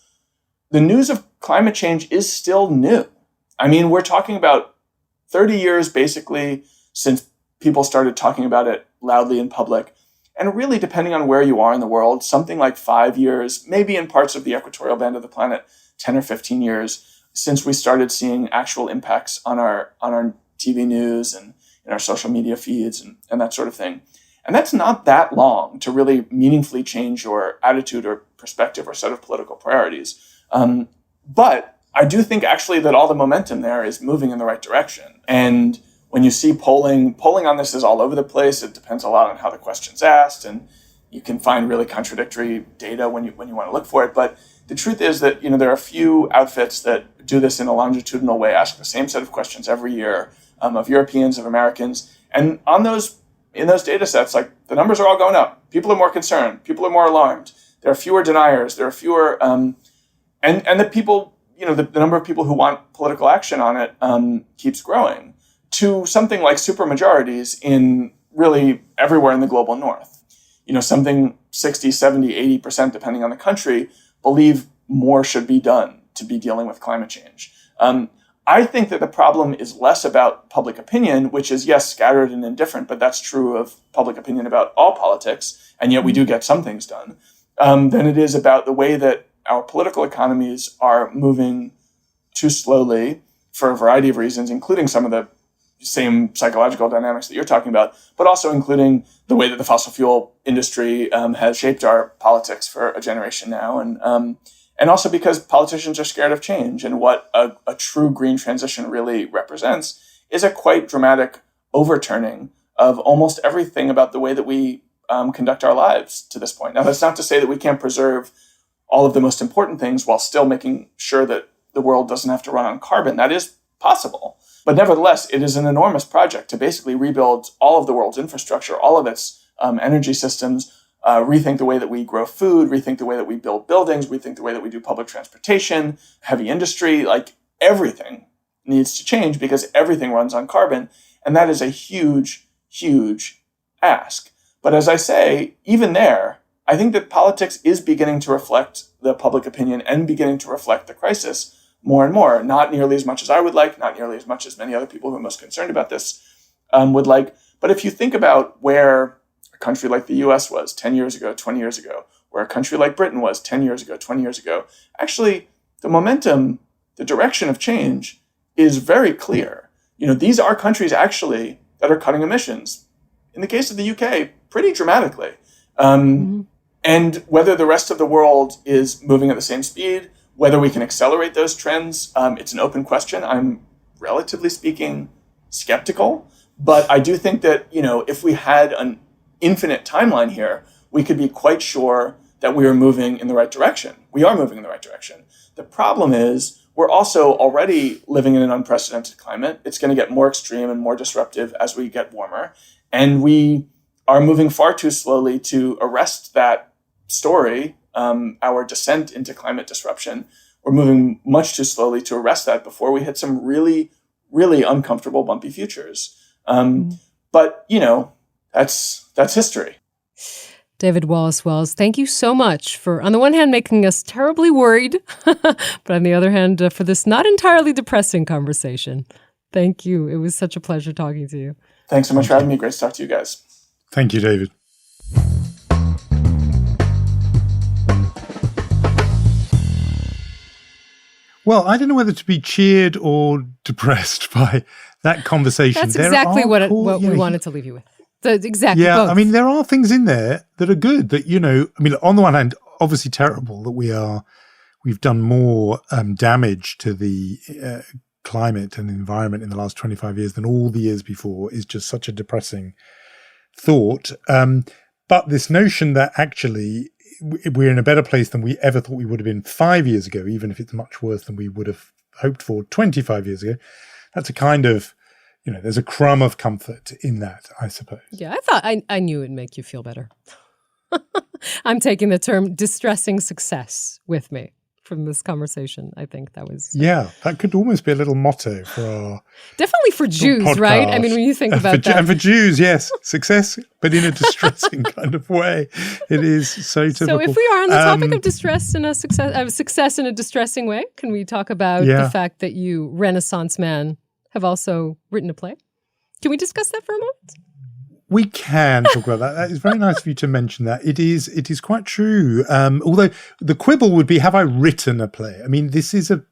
Speaker 4: the news of climate change is still new. I mean, we're talking about 30 years, basically, since people started talking about it loudly in public. And really, depending on where you are in the world, something like 5 years, maybe in parts of the equatorial band of the planet, 10 or 15 years, since we started seeing actual impacts on our TV news and in our social media feeds and that sort of thing. And that's not that long to really meaningfully change your attitude or perspective or set of political priorities. But I do think actually that all the momentum there is moving in the right direction. And when you see polling on this is all over the place. It depends a lot on how the question's asked, and you can find really contradictory data when you want to look for it. But the truth is that there are a few outfits that do this in a longitudinal way, ask the same set of questions every year of Europeans, of Americans, and in those data sets, the numbers are all going up. People are more concerned. People are more alarmed. There are fewer deniers. There are fewer, and the people, the number of people who want political action on it keeps growing to something like supermajorities in really everywhere in the global north. Something 60, 70, 80%, depending on the country, believe more should be done to be dealing with climate change. I think that the problem is less about public opinion, which is, yes, scattered and indifferent, but that's true of public opinion about all politics, and yet we do get some things done, than it is about the way that our political economies are moving too slowly for a variety of reasons, including some of the same psychological dynamics that you're talking about, but also including the way that the fossil fuel industry has shaped our politics for a generation now. and also because politicians are scared of change. And what a true green transition really represents is a quite dramatic overturning of almost everything about the way that we conduct our lives to this point. Now, that's not to say that we can't preserve all of the most important things while still making sure that the world doesn't have to run on carbon. That is possible. But nevertheless, it is an enormous project to basically rebuild all of the world's infrastructure, all of its energy systems, rethink the way that we grow food, rethink the way that we build buildings, rethink the way that we do public transportation, heavy industry, like everything needs to change because everything runs on carbon. And that is a huge, huge ask. But as I say, even there, I think that politics is beginning to reflect the public opinion and beginning to reflect the crisis more and more. Not nearly as much as I would like, not nearly as much as many other people who are most concerned about this would like. But if you think about where a country like the US was 10 years ago, 20 years ago, where a country like Britain was 10 years ago, 20 years ago, actually the momentum, the direction of change is very clear. These are countries actually that are cutting emissions. In the case of the UK, pretty dramatically. And whether the rest of the world is moving at the same speed, whether we can accelerate those trends, it's an open question. I'm, relatively speaking, skeptical. But I do think that, if we had an infinite timeline here, we could be quite sure that we are moving in the right direction. We are moving in the right direction. The problem is we're also already living in an unprecedented climate. It's going to get more extreme and more disruptive as we get warmer. And we are moving far too slowly to arrest that story, our descent into climate disruption. We're moving much too slowly to arrest that before we hit some really, really uncomfortable, bumpy futures. But, that's history.
Speaker 3: David Wallace Wells, thank you so much for, on the one hand, making us terribly worried, but on the other hand, for this not entirely depressing conversation. Thank you. It was such a pleasure talking to you.
Speaker 4: Thanks so much for having me. Great to talk to you guys.
Speaker 2: Thank you, David. Well, I don't know whether to be cheered or depressed by that conversation.
Speaker 3: That's exactly what we wanted to leave you with. Exactly.
Speaker 2: Yeah,
Speaker 3: both.
Speaker 2: I mean, there are things in there that are good that, on the one hand, obviously terrible that we've done more damage to the climate and environment in the last 25 years than all the years before is just such a depressing thought. But this notion that actually we're in a better place than we ever thought we would have been 5 years ago, even if it's much worse than we would have hoped for 25 years ago, that's a kind of, there's a crumb of comfort in that, I suppose.
Speaker 3: Yeah, I thought I knew it'd make you feel better. I'm taking the term distressing success with me from this conversation. I think that was...
Speaker 2: Yeah, that could almost be a little motto for our...
Speaker 3: Definitely for Jews,
Speaker 2: podcast.
Speaker 3: right? I mean, when you think about that.
Speaker 2: And for Jews, yes. Success, but in a distressing kind of way. It is so typical.
Speaker 3: So if we are on the topic of distress and success in a distressing way, can we talk about the fact that you, Renaissance man, have also written a play? Can we discuss that for a moment?
Speaker 2: We can talk about that. That is very nice of you to mention that. It is quite true. Although the quibble would be, have I written a play? I mean, this is a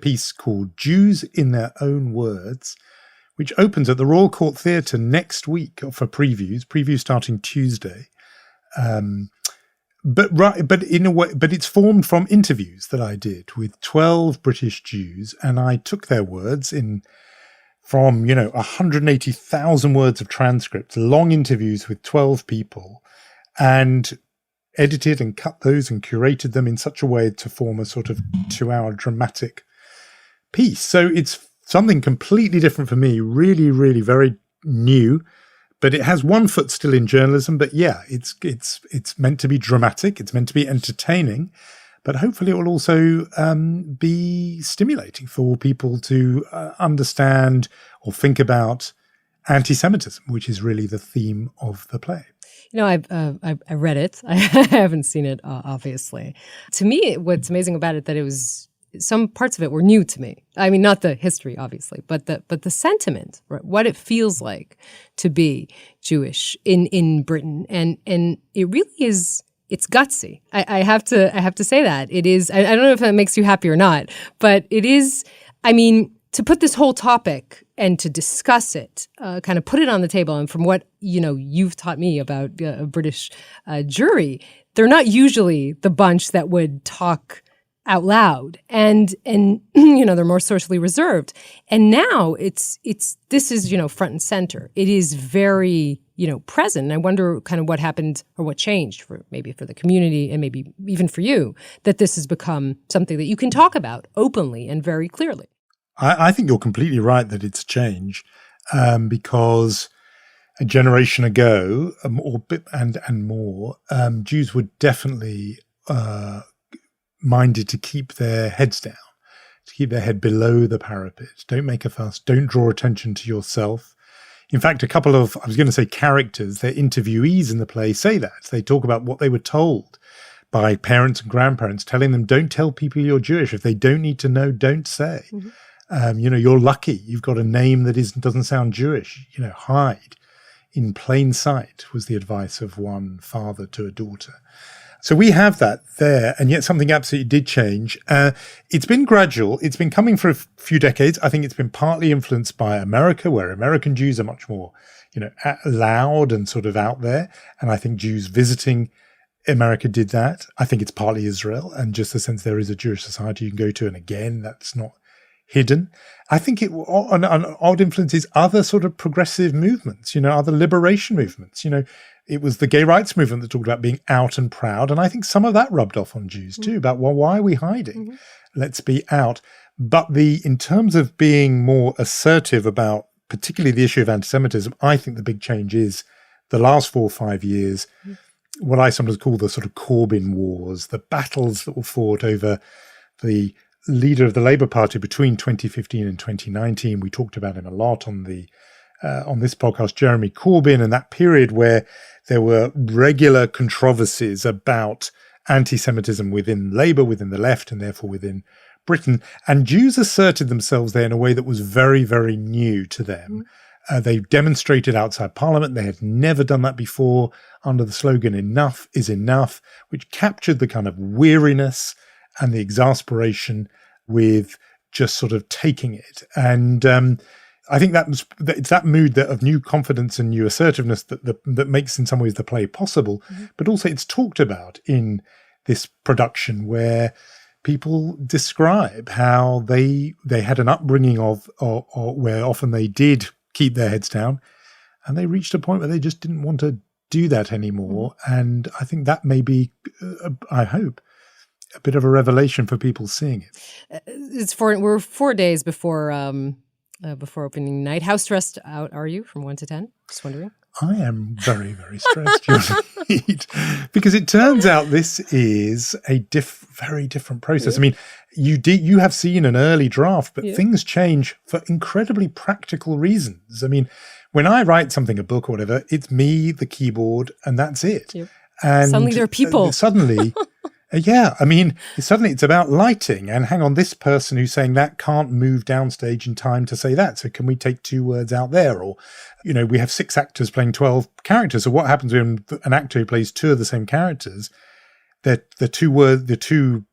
Speaker 2: piece called Jews in Their Own Words, which opens at the Royal Court Theatre next week for previews starting Tuesday. But it's formed from interviews that I did with 12 British Jews, and I took their words from 180,000 words of transcripts, long interviews with 12 people, and edited and cut those and curated them in such a way to form a sort of 2-hour dramatic piece. So it's something completely different for me, really, really very new, but it has one foot still in journalism. But yeah, it's meant to be dramatic. It's meant to be entertaining, but hopefully it will also be stimulating for people to understand or think about antisemitism, which is really the theme of the play.
Speaker 3: I read it. I haven't seen it, obviously. To me, what's amazing about it that it was some parts of it were new to me. I mean, not the history, obviously, but the sentiment, right? What it feels like to be Jewish in Britain, and it really is. It's gutsy. I have to say that it is. I don't know if that makes you happy or not, but it is. I mean, to put this whole topic and to discuss it, kind of put it on the table. And from what you've taught me about a British jury, they're not usually the bunch that would talk out loud, and they're more socially reserved. And now this is front and center. It is very present. And I wonder kind of what happened or what changed for the community and maybe even for you, that this has become something that you can talk about openly and very clearly.
Speaker 2: I think you're completely right that it's changed, because a generation ago, and more, Jews were definitely minded to keep their heads down, to keep their head below the parapet. Don't make a fuss. Don't draw attention to yourself. In fact, a couple of, I was going to say characters, their interviewees in the play say that. They talk about what they were told by parents and grandparents, telling them, don't tell people you're Jewish. If they don't need to know, don't say. Mm-hmm. You're lucky. You've got a name that doesn't sound Jewish. Hide in plain sight, was the advice of one father to a daughter. So we have that there, and yet something absolutely did change. It's been gradual. It's been coming for a few decades. I think it's been partly influenced by America, where American Jews are much more, loud and sort of out there. And I think Jews visiting America did that. I think it's partly Israel, and just the sense there is a Jewish society you can go to. And again, that's not hidden. I think an odd influence is other sort of progressive movements, other liberation movements. It was the gay rights movement that talked about being out and proud. And I think some of that rubbed off on Jews too, about, well, why are we hiding? Mm-hmm. Let's be out. But in terms of being more assertive about particularly the issue of antisemitism, I think the big change is the last 4 or 5 years, what I sometimes call the sort of Corbyn wars, the battles that were fought over the leader of the Labour Party between 2015 and 2019. We talked about him a lot on this podcast, Jeremy Corbyn, and that period where there were regular controversies about anti-Semitism within Labour, within the left, and therefore within Britain. And Jews asserted themselves there in a way that was very, very new to them. They demonstrated outside Parliament. They had never done that before under the slogan, "Enough is enough," which captured the kind of weariness and the exasperation with just sort of taking it. And I think it's that mood of new confidence and new assertiveness that makes in some ways the play possible. Mm-hmm. But also it's talked about in this production where people describe how they had an upbringing of where often they did keep their heads down, and they reached a point where they just didn't want to do that anymore. Mm-hmm. And I think that may be, I hope, a bit of a revelation for people seeing it.
Speaker 3: We're 4 days before opening night. How stressed out are you from 1 to 10? Just wondering.
Speaker 2: I am very, very stressed, indeed, because it turns out this is a very different process. Yeah. I mean, you have seen an early draft, but things change for incredibly practical reasons. I mean, when I write something, a book or whatever, it's me, the keyboard, and that's it. Yep. And
Speaker 3: suddenly there are people.
Speaker 2: Yeah, I mean, suddenly it's about lighting, and hang on, this person who's saying that can't move downstage in time to say that. So can we take 2 words out there? Or, we have 6 actors playing 12 characters. So what happens when an actor who plays 2 of the same characters, the 2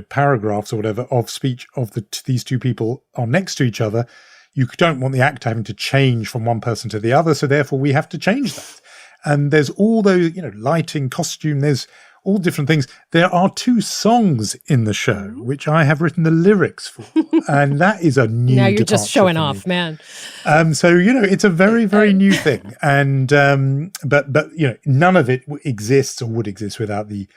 Speaker 2: paragraphs or whatever of speech of these 2 people are next to each other. You don't want the actor having to change from one person to the other. So therefore we have to change that. And there's all those, lighting, costume, there's all different things. There are 2 songs in the show, which I have written the lyrics for. And that is a new
Speaker 3: Now you're just showing off, man.
Speaker 2: So, it's a very, very new thing. And, but none of it exists or would exist without the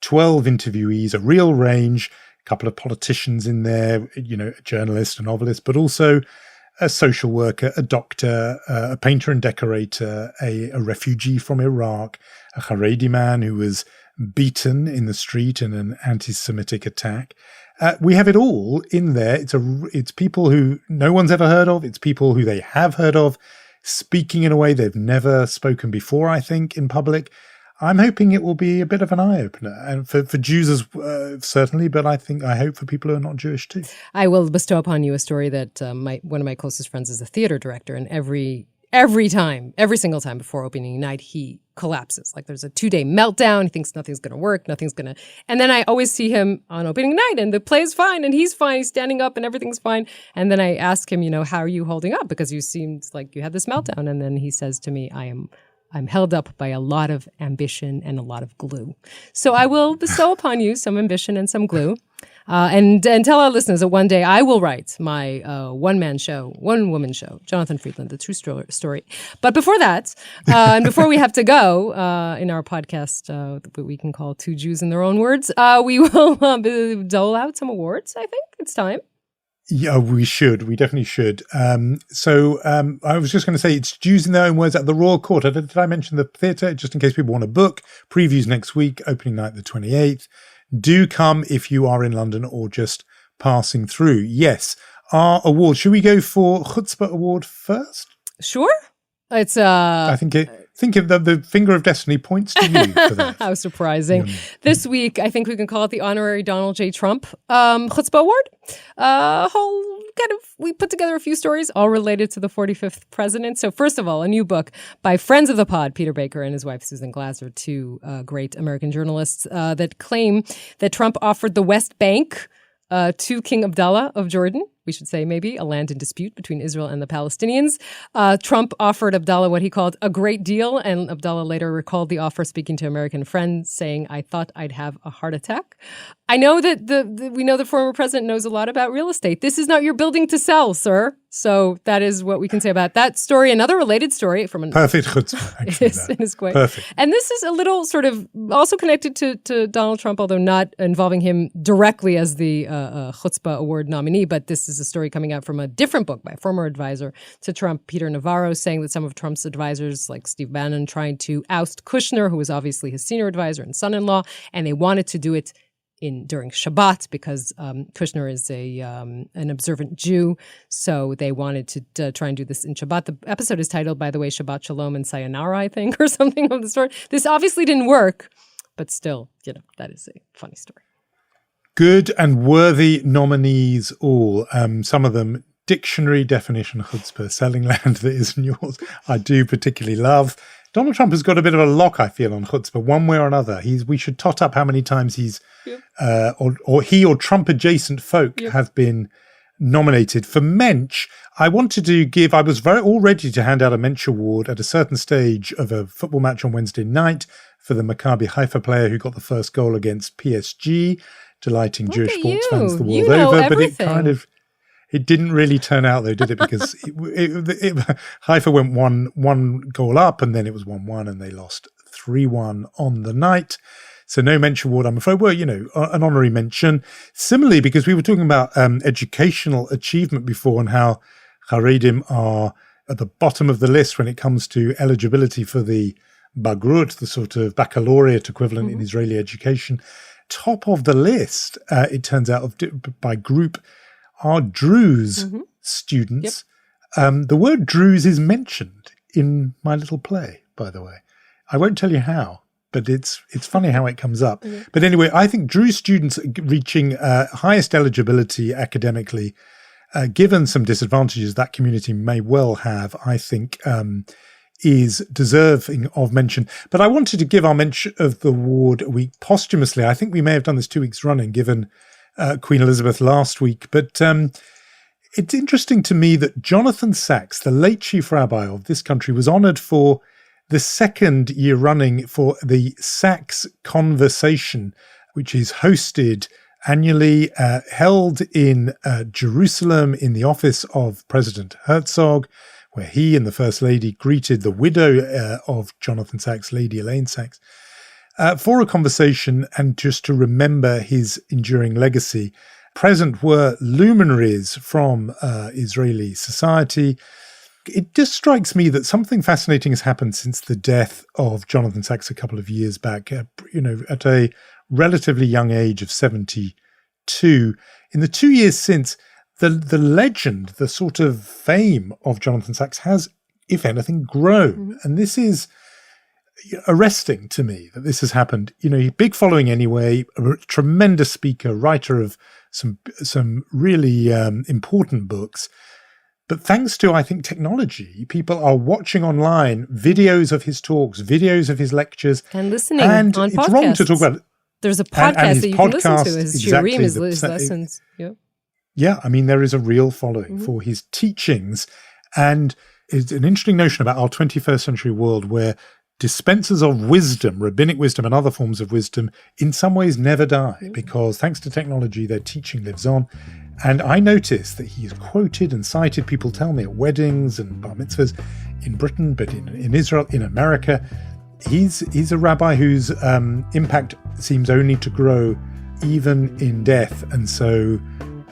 Speaker 2: 12 interviewees, a real range, a couple of politicians in there, a journalist, a novelist, but also a social worker, a doctor, a painter and decorator, a refugee from Iraq, a Haredi man who was beaten in the street in an anti-Semitic attack. We have it all in there. It's people who no one's ever heard of. It's people who they have heard of, speaking in a way they've never spoken before, I think, in public. I'm hoping it will be a bit of an eye-opener, and for Jews certainly, but I hope for people who are not Jewish too.
Speaker 3: I will bestow upon you a story that one of my closest friends is a theater director, and every single time before opening night, he collapses. Like there's a 2-day meltdown. He thinks nothing's going to work. And then I always see him on opening night and the play is fine and he's fine. He's standing up and everything's fine. And then I ask him, how are you holding up? Because you seemed like you had this meltdown. And then he says to me, I'm held up by a lot of ambition and a lot of glue. So I will bestow upon you some ambition and some glue. And tell our listeners that one day I will write my one-woman show, Jonathan Friedland, The True Story. But before that, and before we have to go in our podcast, that we can call Two Jews in Their Own Words, we will dole out some awards. I think it's time.
Speaker 2: Yeah, we should. We definitely should. So I was just going to say it's Jews in Their Own Words at the Royal Court. Did I mention the theatre? Just in case people want to book. Previews next week, opening night the 28th. Do come if you are in London or just passing through. Yes. Our award. Should we go for Chutzpah Award first?
Speaker 3: Sure. It's
Speaker 2: I think the finger of destiny points to you for that.
Speaker 3: How surprising. This week, I think we can call it the honorary Donald J. Trump Chutzpah Award. We put together a few stories all related to the 45th president. So first of all, a new book by friends of the pod, Peter Baker and his wife, Susan Glasser, two great American journalists that claim that Trump offered the West Bank to King Abdullah of Jordan. We should say maybe a land in dispute between Israel and the Palestinians. Trump offered Abdullah what he called a great deal, and Abdullah later recalled the offer, speaking to American friends, saying, "I thought I'd have a heart attack." I know that we know the former president knows a lot about real estate. This is not your building to sell, sir. So that is what we can say about that story. Another related story from
Speaker 2: perfect chutzpah, actually.
Speaker 3: It is quite
Speaker 2: perfect.
Speaker 3: And this is a little sort of also connected to Donald Trump, although not involving him directly as the Chutzpah Award nominee. But this is a story coming out from a different book by a former advisor to Trump, Peter Navarro, saying that some of Trump's advisors, like Steve Bannon, trying to oust Kushner, who was obviously his senior advisor and son-in-law, and they wanted to do it during Shabbat because Kushner is an observant Jew, so they wanted to try and do this in Shabbat. The episode is titled, by the way, Shabbat Shalom and Sayonara, I think, or something of the sort. This obviously didn't work, but still, that is a funny story.
Speaker 2: Good and worthy nominees all. Some of them dictionary definition chutzpah, selling land that isn't yours. I do particularly love. Donald Trump has got a bit of a lock, I feel, on chutzpah, one way or another. We should tot up how many times he's, or he or Trump-adjacent folk have been nominated. For Mensch, I wanted to give, I was all ready to hand out a Mensch award at a certain stage of a football match on Wednesday night for the Maccabi Haifa player who got the first goal against PSG, delighting Jewish sports fans the world over. But it didn't really turn out, though, did it? Because Haifa went one goal up, and then it was 1-1, and they lost 3-1 on the night. So no Mensch award, I'm afraid. Well, an honorary mention. Similarly, because we were talking about educational achievement before and how Haredim are at the bottom of the list when it comes to eligibility for the Bagrut, the sort of baccalaureate equivalent in Israeli education. Top of the list, it turns out, by group, are Druze students. The word Druze is mentioned in my little play, by the way. I won't tell you how, but it's funny how it comes up. But anyway, I think Druze students reaching highest eligibility academically, given some disadvantages that community may well have, I think is deserving of mention. But I wanted to give our mention of the award a week posthumously. I think we may have done this 2 weeks running, given Queen Elizabeth last week. But it's interesting to me that Jonathan Sacks, the late chief rabbi of this country, was honoured for the second year running for the Sacks Conversation, which is hosted annually, held in Jerusalem in the office of President Herzog, where he and the First Lady greeted the widow of Jonathan Sacks, Lady Elaine Sacks, for a conversation and just to remember his enduring legacy. Present were luminaries from Israeli society. It just strikes me that something fascinating has happened since the death of Jonathan Sacks a couple of years back, at a relatively young age of 72. In the 2 years since, the legend, the sort of fame of Jonathan Sacks has, if anything, grown. And this is arresting to me that this has happened. Big following anyway, a tremendous speaker, writer of some really important books. But thanks to, I think, technology, people are watching online videos of his talks, videos of his lectures.
Speaker 3: And listening
Speaker 2: and
Speaker 3: on
Speaker 2: it's
Speaker 3: podcasts.
Speaker 2: Wrong to talk about.
Speaker 3: There's a podcast that you can listen to, his
Speaker 2: exactly,
Speaker 3: shiurim, his lessons.
Speaker 2: Yeah, I mean, there is a real following for his teachings. And it's an interesting notion about our 21st century world where dispensers of wisdom, rabbinic wisdom and other forms of wisdom, in some ways never die, because thanks to technology, their teaching lives on. And I noticed that he is quoted and cited, people tell me, at weddings and bar mitzvahs in Britain, but in Israel, in America. He's a rabbi whose impact seems only to grow even in death. And so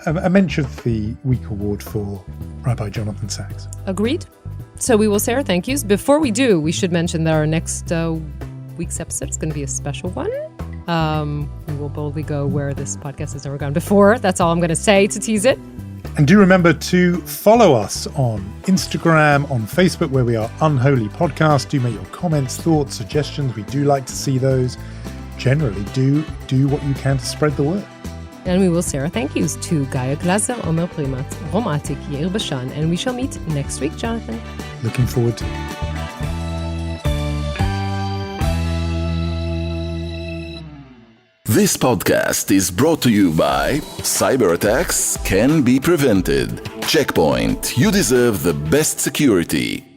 Speaker 2: a mention of the week award for Rabbi Jonathan Sachs.
Speaker 3: Agreed. So we will say our thank yous. Before we do, we should mention that our next week's episode is going to be a special one. We will boldly go where this podcast has never gone before. That's all I'm going to say to tease it.
Speaker 2: And do remember to follow us on Instagram, on Facebook, where we are Unholy Podcast. Do make your comments, thoughts, suggestions. We do like to see those. Generally, do what you can to spread the word.
Speaker 3: And we will say our thank yous to Gaia Glaser, Omer Primat, Romatik, Yair Bashan, and we shall meet next week, Jonathan.
Speaker 2: Looking forward to it.
Speaker 1: This podcast is brought to you by Cyber attacks can be prevented. Checkpoint. You deserve the best security.